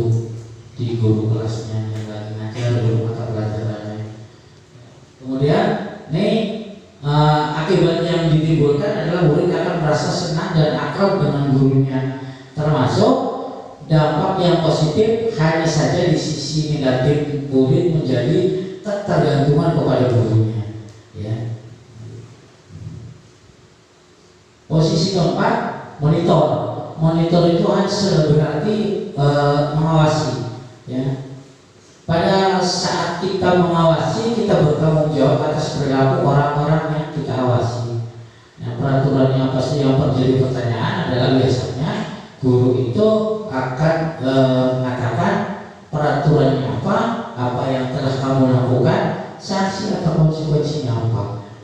di guru kelasnya yang lagi ngajar, guru mata pelajarannya. Kemudian nih akibat yang ditimbulkan adalah murid akan merasa senang dan akrab dengan gurunya, termasuk dampak yang positif hanya saja di sisi negatif murid menjadi ketergantungan kepada gurunya. Ya. Posisi keempat, monitor. Monitor itu hanya berarti mengawasi. Ya. Pada saat kita mengawasi, kita bertanggung jawab atas perilaku orang-orang yang kita awasi. Nah, peraturannya apa sih yang terjadi pertanyaan adalah biasanya guru itu akan mengatakan peraturannya apa yang telah kamu lakukan, sanksi atau konsekuensinya apa.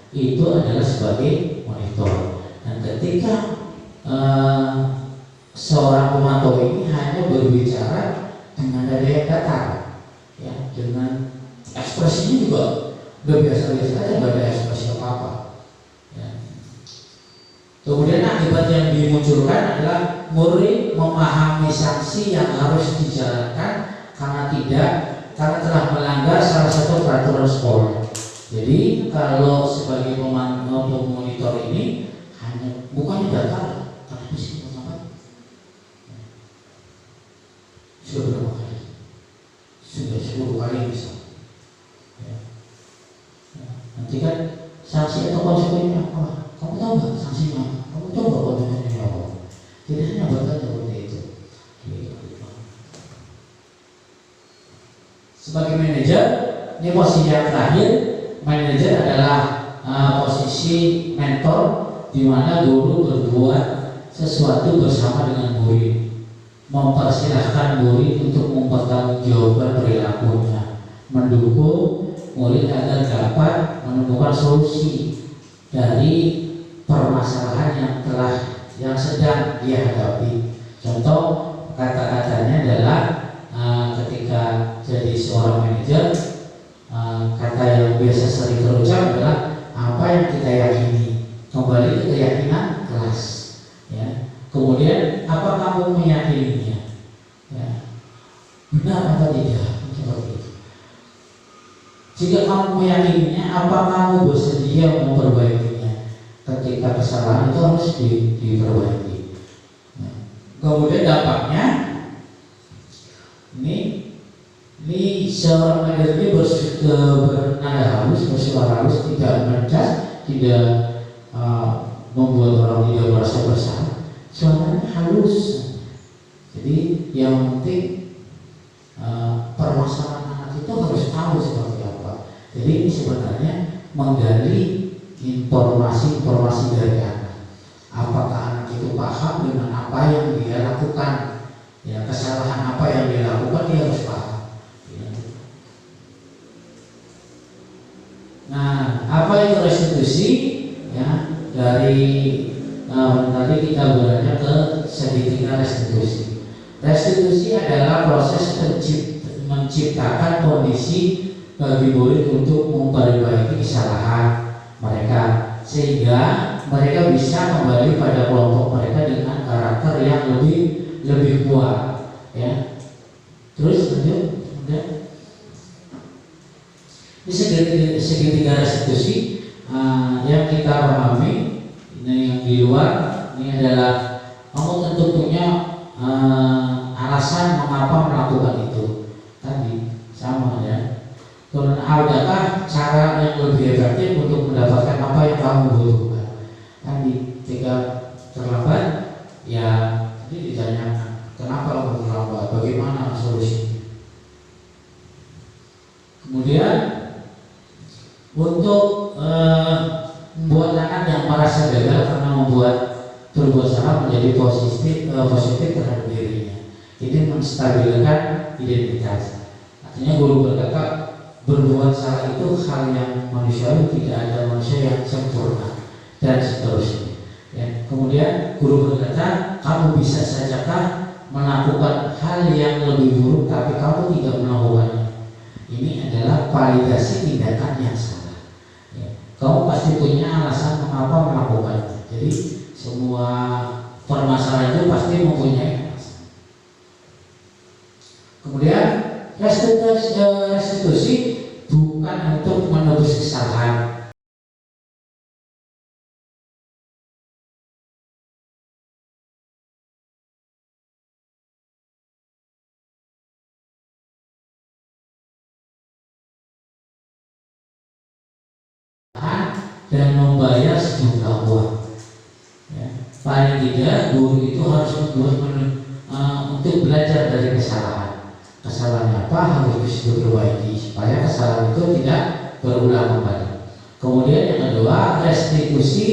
Itu adalah sebagai monitor. Dan ketika seorang pemantau ini hanya berbicara dengan dada yang datar, ya, dengan ekspresinya juga udah biasa-biasa aja, nggak ada ekspresi apa-apa. Ya. Kemudian akibat yang dimunculkan adalah murid memahami sanksi yang harus dijalankan karena telah melanggar salah satu peraturan sekolah. Jadi kalau sebagai pemonitor ini hanya bukannya datar, tapi sih apa? Sudah berapa kali? Sudah 10 kali bisa. Ya. Ya. Nanti kan sanksi atau konsekuensinya apa? Kamu tahu nggak sanksinya? Kamu tahu nggak konsekuensinya apa? Tidak hanya berkata seperti itu. Sebagai manajer, ini posisi yang terakhir. Manajer adalah posisi mentor, di mana guru berbuat sesuatu bersama dengan murid, mempersilahkan murid untuk mempertanggungjawabkan perilakunya, mendukung murid agar dapat menemukan solusi dari permasalahan yang sedang dia hadapi. Contoh kata-katanya adalah ketika jadi seorang manajer, kata yang biasa sering terucap adalah apa yang kita yakini, kembali ke keyakinan kelas. Ya. Kemudian apa kamu meyakininya? Ya. Benar atau tidak? Seperti itu. Jika kamu meyakininya, apa kamu bersedia memperbaikinya? Ketika kesalahan itu harus diperbaiki. Nah, kemudian dampaknya ini seorang manajer ini bernada halus, bersuara halus, tidak mendas, tidak membuat orang tidak merasa bersalah. Suaranya halus. Jadi yang penting permasalahan anak itu harus tahu seperti apa. Jadi ini sebenarnya menggali informasi dari anak. Apakah anak itu paham dengan apa yang dia lakukan? Ya, kesalahan apa yang dia lakukan dia harus paham. Ya. Nah, apa itu restitusi? Ya, dari tadi kita beranjak ke segitiga restitusi. Restitusi adalah proses menciptakan kondisi bagi murid untuk memperbaiki kesalahan mereka sehingga mereka bisa kembali pada kelompok mereka dengan karakter yang lebih kuat, ya. Terus lanjut, ini segitiga restitusi yang kita pahami. Ini yang di luar ini adalah kamu tentu punya alasan mengapa melakukan itu tadi, sama ya. Dan adakah cara yang lebih efektif untuk mendapatkan apa yang kamu butuhkan? Tadi ketika terlambat, ya jadi ditanyakan kenapa kamu terlambat, bagaimana solusinya. Kemudian untuk membuat anak yang merasa gagal karena membuat berbuat salah menjadi positif terhadap dirinya, ini menstabilkan identitas. Artinya guru berkata berbuat salah itu hal yang manusiawi, tidak ada manusia yang sempurna dan seterusnya, ya. Kemudian guru berkata kamu bisa sajakah melakukan hal yang lebih buruk tapi kamu tidak melakukannya. Ini adalah validasi tindakan yang salah, ya. Kamu pasti punya alasan mengapa melakukannya. Jadi semua permasalahan itu pasti mempunyai alasan. Kemudian restitusi bukan untuk menebus kesalahan. Dan membayar sejumlah uang, ya. Paling tidak guru itu harus untuk belajar dari kesalahan. Kesalahannya apa harus diperbaiki supaya kesalahan itu tidak berulang kembali. Kemudian yang kedua, restitusi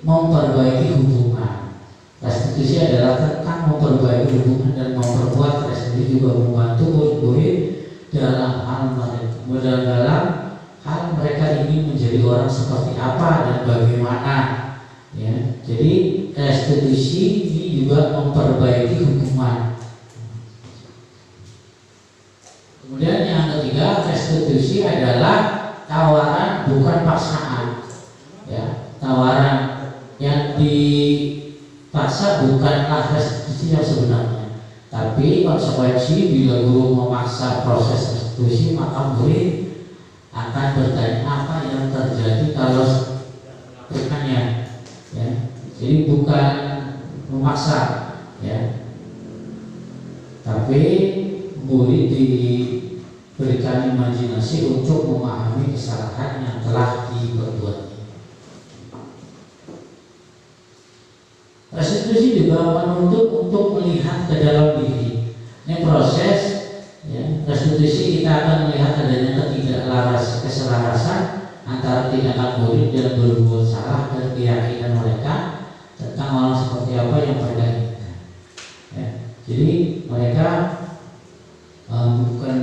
memperbaiki hubungan. Restitusi adalah tentang memperbaiki hubungan dan memperkuat. Restitusi juga membantu murid-murid dalam hal mereka ingin menjadi orang seperti apa dan bagaimana, ya. Jadi restitusi ini juga memperbaiki hubungan. Kemudian yang ketiga, restitusi adalah tawaran bukan paksaan, ya. Tawaran yang dipaksa bukanlah restitusi yang sebenarnya, tapi konsekuensi bila guru memaksa proses restitusi maka murid akan bertanya apa yang terjadi kalau melakukannya, ya. Jadi bukan memaksa, ya, tapi murid diberikan imajinasi untuk memahami kesalahan yang telah diperbuat. Restitusi juga menuntut untuk melihat ke dalam diri. Ini proses, ya. Restitusi kita akan melihat adanya keselarasan antara tindakan murid dan berbuat salah dan keyakinan mereka tentang orang seperti apa yang mereka inginkan, ya. Jadi mereka bukan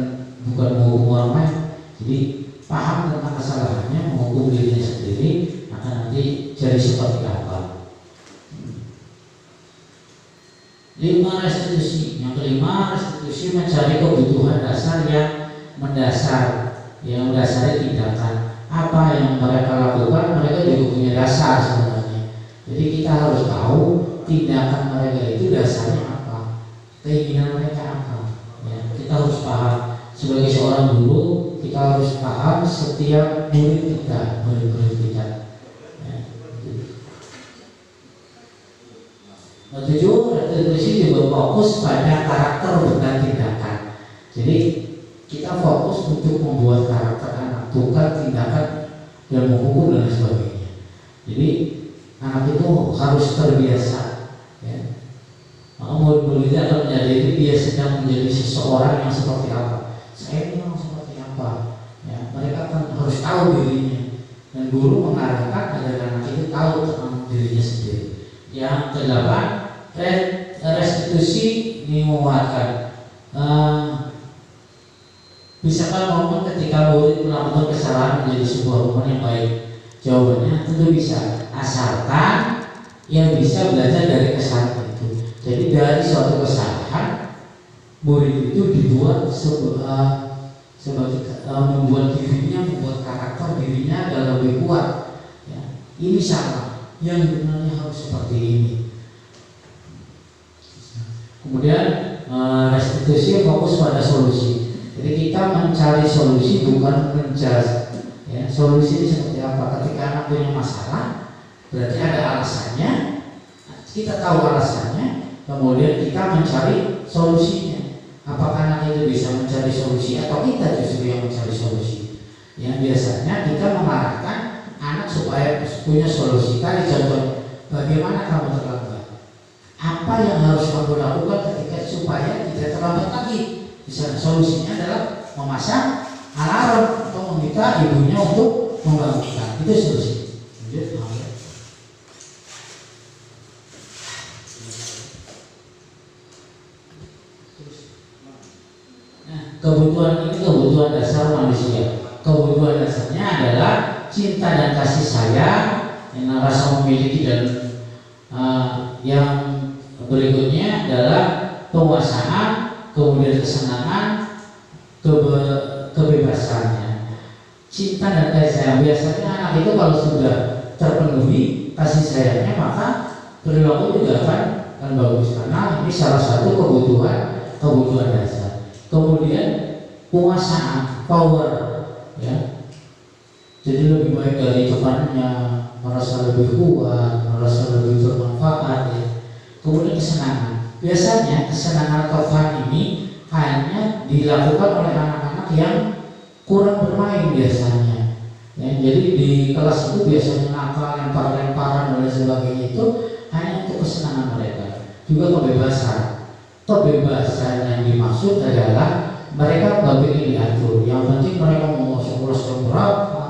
menghukum orang lain, jadi paham tentang kesalahannya, menghukum dirinya sendiri akan nanti jadi seperti apa. 5. Restitusi. Yang kelima, restitusi mencari kebutuhan dasar yang mendasari tindakan. Apa yang mereka lakukan, mereka juga punya dasar sebenarnya. Jadi kita harus tahu tindakan mereka itu dasarnya apa, keinginan mereka apa, ya. Kita harus paham. Sebagai seorang guru, kita harus paham setiap murid kita, murid-murid kita, ya. 7. Restitusi juga fokus pada karakter bukan tindakan. Jadi kita fokus untuk membuat karakter anak, bukan tindakan dan menghukum dan sebagainya. Jadi anak itu harus terbiasa, ya. Maka murid-muridnya akan menyadari dia sedang menjadi seseorang yang seperti apa. Saya ini orang seperti apa, ya. Mereka akan harus tahu dirinya, dan guru mengarahkan agar anak itu tahu tentang dirinya sendiri. Yang ke-8, restitusi ini menguatkan. Bisakah momen ketika murid melakukan kesalahan menjadi sebuah momen yang baik? Jawabannya tentu bisa, asalkan ia bisa belajar dari kesalahan itu. Jadi dari suatu kesalahan murid itu dibuat sebagai membuat dirinya, membuat karakter dirinya agar lebih kuat. Ya, ini salah. Yang benarnya harus seperti ini. Kemudian restitusi fokus pada solusi. Jadi kita mencari solusi bukan menjudge. Ya, solusi ini seperti apa? Ketika anak punya masalah, berarti ada alasannya. Kita tahu alasannya, kemudian kita mencari solusinya. Apakah anak itu bisa mencari solusi atau kita justru yang mencari solusi? Ya, biasanya kita mengarahkan anak supaya punya solusi. Tadi contoh, bagaimana kamu terlambat? Apa yang harus kamu lakukan ketika supaya tidak terlambat lagi? Misalnya solusinya adalah memasang alarm atau meminta ibunya untuk membangunkan. Itu solusi. Nah, kebutuhan ini kebutuhan dasar manusia. Kebutuhan dasarnya adalah cinta dan kasih sayang, yang rasa memiliki, dan yang berikutnya adalah penguasaan, kemudian kesenangan, kebebasannya. Cinta dan kasih sayang, biasanya anak itu kalau sudah terpenuhi kasih sayangnya, maka perilaku juga akan bagus, karena ini salah satu kebutuhan dasar. Kemudian penguasaan, power, ya. Jadi lebih baik dari temannya, merasa lebih kuat, merasa lebih bermanfaat, ya. Kemudian kesenangan. Biasanya kesenangan atau fun ini hanya dilakukan oleh anak-anak yang kurang bermain biasanya. Ya, jadi di kelas itu biasanya nakal, lempar-lemparan dan sebagainya itu hanya untuk kesenangan mereka. Juga kebebasan. Kebebasan yang dimaksud adalah mereka gak ingin diatur. Yang penting mereka mau sekolah jam berapa,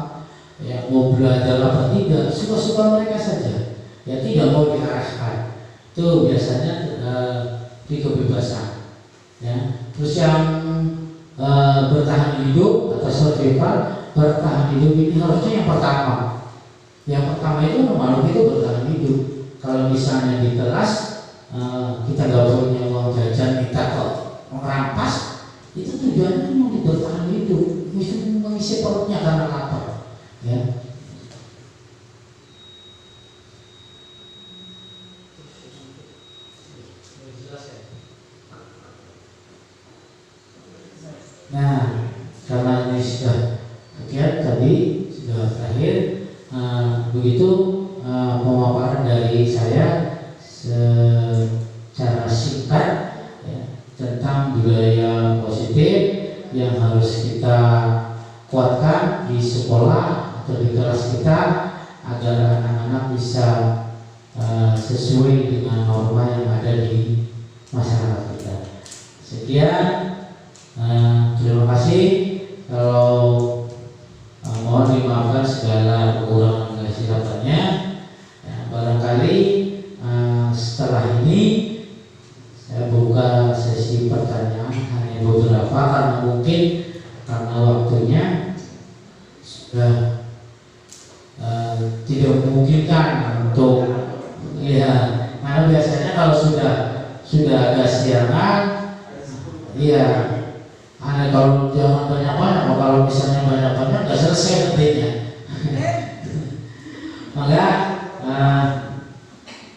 ya, mau belajar apa tidak, suka-suka mereka saja. Ya, tidak mau diarahkan. Itu biasanya di kebebasan. Ya. Terus yang bertahan hidup atau survival, bertahan hidup ini harusnya yang pertama. Yang pertama itu makhluk itu bertahan hidup. Kalau misalnya di kelas kita gak punya uang jajan, kita kok merampas, itu tujuannya untuk bertahan hidup, mengisi perutnya karena lapar. Ya. Nah, karena ini sudah sekian tadi, sudah terakhir, begitu pemaparan dari saya secara singkat, ya, tentang budaya positif yang harus kita kuatkan di sekolah atau di kelas kita agar anak-anak bisa sesuai dengan norma yang ada di masyarakat kita. Sekian, terima kasih. Kalau mohon dimaafkan segala kekurangan dan kesilapannya. Ya, barangkali setelah ini saya buka sesi pertanyaan hanya beberapa, karena mungkin karena waktunya sudah tidak memungkinkan untuk, ya, karena biasanya kalau sudah agak siangan, iya, aneh kalau jangan banyak-banyak, kalau misalnya banyak-banyak nggak selesai nantinya. Maka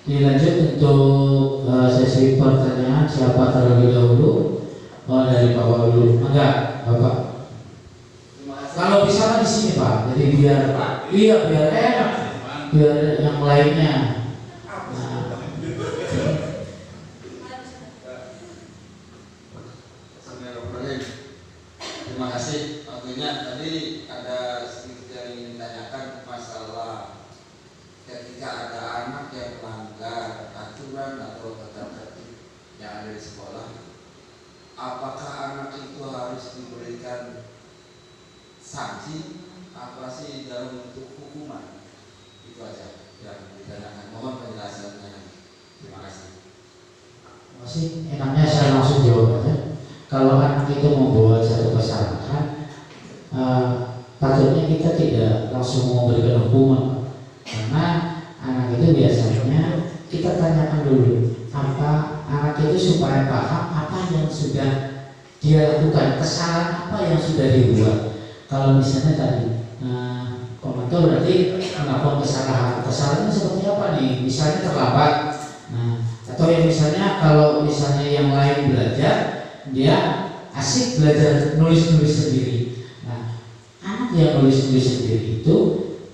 dilanjut untuk sesi pertanyaan. Siapa terlebih dahulu? Dari Bapak dulu. Enggak, Bapak. Kalau bisa di sini Pak. Jadi biar enak, biar yang lainnya. Terima kasih. Waktunya tadi ada sedikit yang ingin ditanyakan masalah ketika ada anak yang melanggar aturan atau tata tertib yang ada di sekolah, apakah anak itu harus diberikan sanksi apa sih dalam bentuk hukuman? Itu aja yang ditanyakan. Mohon penjelasannya. Terima kasih. Masih enaknya saya langsung jawab aja. Kalau anak itu membawa satu kesalahan, patutnya kita tidak langsung memberikan hukuman, karena anak itu biasanya kita tanyakan dulu apa anak itu supaya paham apa yang sudah dia lakukan, kesalahan apa yang sudah dibuat. Kalau misalnya tadi komentar berarti melakukan kesalahan seperti apa nih? Misalnya terlambat, atau yang misalnya kalau misalnya yang lain belajar, dia asik belajar nulis-nulis sendiri. Nah, anak yang nulis-nulis sendiri itu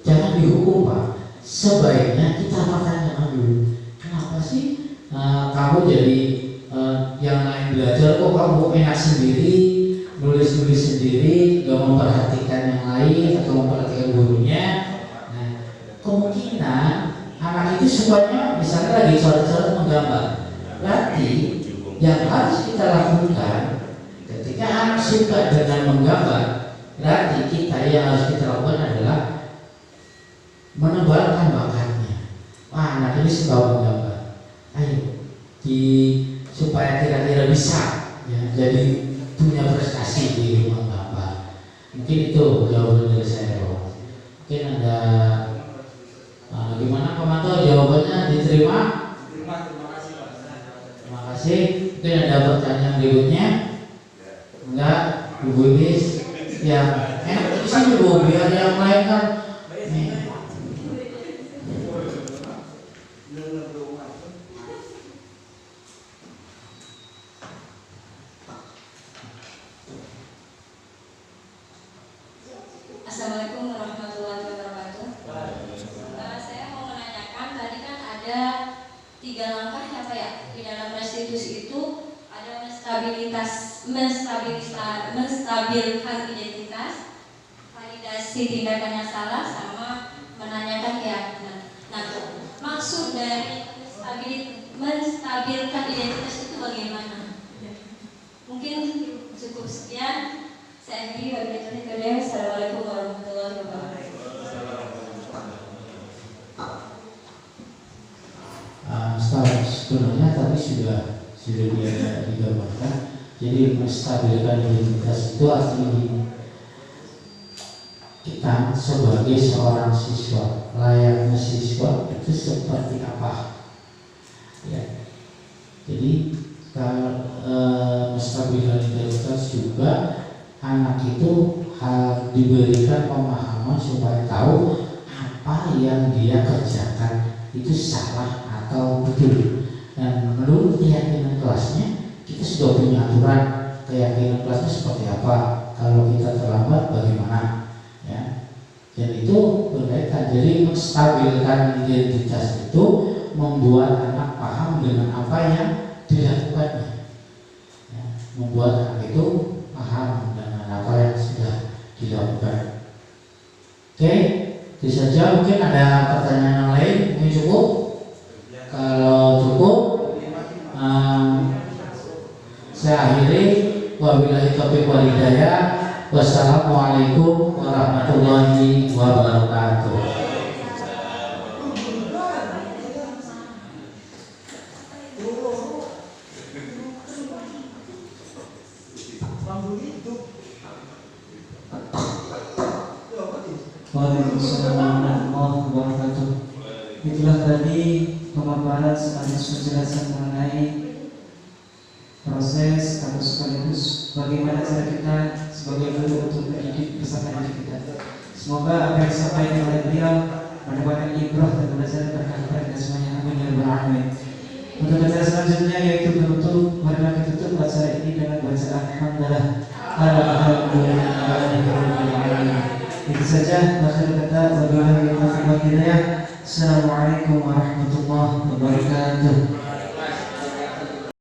jangan dihukum Pak. Sebaiknya kita pertanyakan dulu, kenapa sih kamu jadi yang lain belajar kok kamu enak sendiri, nulis-nulis sendiri, gak memperhatikan yang lain atau memperhatikan gurunya. Nah, kemungkinan anak itu sukanya misalnya lagi coret-coret menggambar. Berarti yang harus kita lakukan ketika anak suka dengan menggambar, berarti kita yang harus kita lakukan adalah menebalkan bakatnya. Wah, anak ini suka menggambar. Ayo, supaya kira-kira bisa ya, jadi punya prestasi di menggambar. Mungkin itu jawaban dari saya, Pak. Mungkin ada gimana Pak Manto, jawabannya diterima? Terima kasih Pak. Terima kasih. Mungkin ada pertanyaan berikutnya? Enggak, Ibu Iis? Ya, enak di sini Bu, biar yang lain kan. Assalamualaikum warahmatullahi wabarakatuh. Saya mau menanyakan, tadi kan ada 3 langkah ya Pak ya di dalam restitusi itu, ada menstabilkan identitas, validasi tindakan yang salah, sama menanyakan keyakinan. Nah, maksud dari menstabilkan identitas itu bagaimana? Mungkin cukup sekian. Saya akhiri wabillahi taufiq. Assalamualaikum warahmatullahi wabarakatuh. Sebenarnya tadi sudah digambarkan. Jadi menstabilkan identitas itu artinya kita sebagai seorang siswa, layaknya siswa itu seperti apa? Ya. Jadi menstabilkan identitas juga anak itu diberikan pemahaman supaya tahu apa yang dia kerjakan itu salah atau betul. Dan menurut keyakinan kelasnya, kita sudah punya aturan keyakinan kelasnya seperti apa. Kalau kita terlambat bagaimana? Ya. Dan itu berkaitan. Jadi menstabilkan identitas itu membuat anak paham dengan apa yang dilakukannya. Ya. Membuat anak itu paham apa yang sudah dilakukan. Oke, itu saja. Mungkin ada pertanyaan yang lain. Mungkin cukup. Kalau cukup, saya akhiri. Wabillahi taufiq wal hidayah. Wassalamualaikum warahmatullahi wabarakatuh. Waalaikumsalam warahmatullahi wabarakatuh. Itulah tadi pemaparan sekaligus penjelasan mengenai proses atau sekaligus bagaimana cara kita sebagai guru untuk mendidik peserta didik kita. Semoga apa yang disampaikan oleh beliau mendapatkan ibrah dan belajar berkah kepada semuanya. Amin ya rabbal alamin. Untuk acara selanjutnya yaitu penutup, marilah kita tutup acara ini dengan bacaan alhamdulillah. Itu saja. Akhir kata, wabillahi taufiq wal hidayah. Assalamualaikum warahmatullahi wabarakatuh.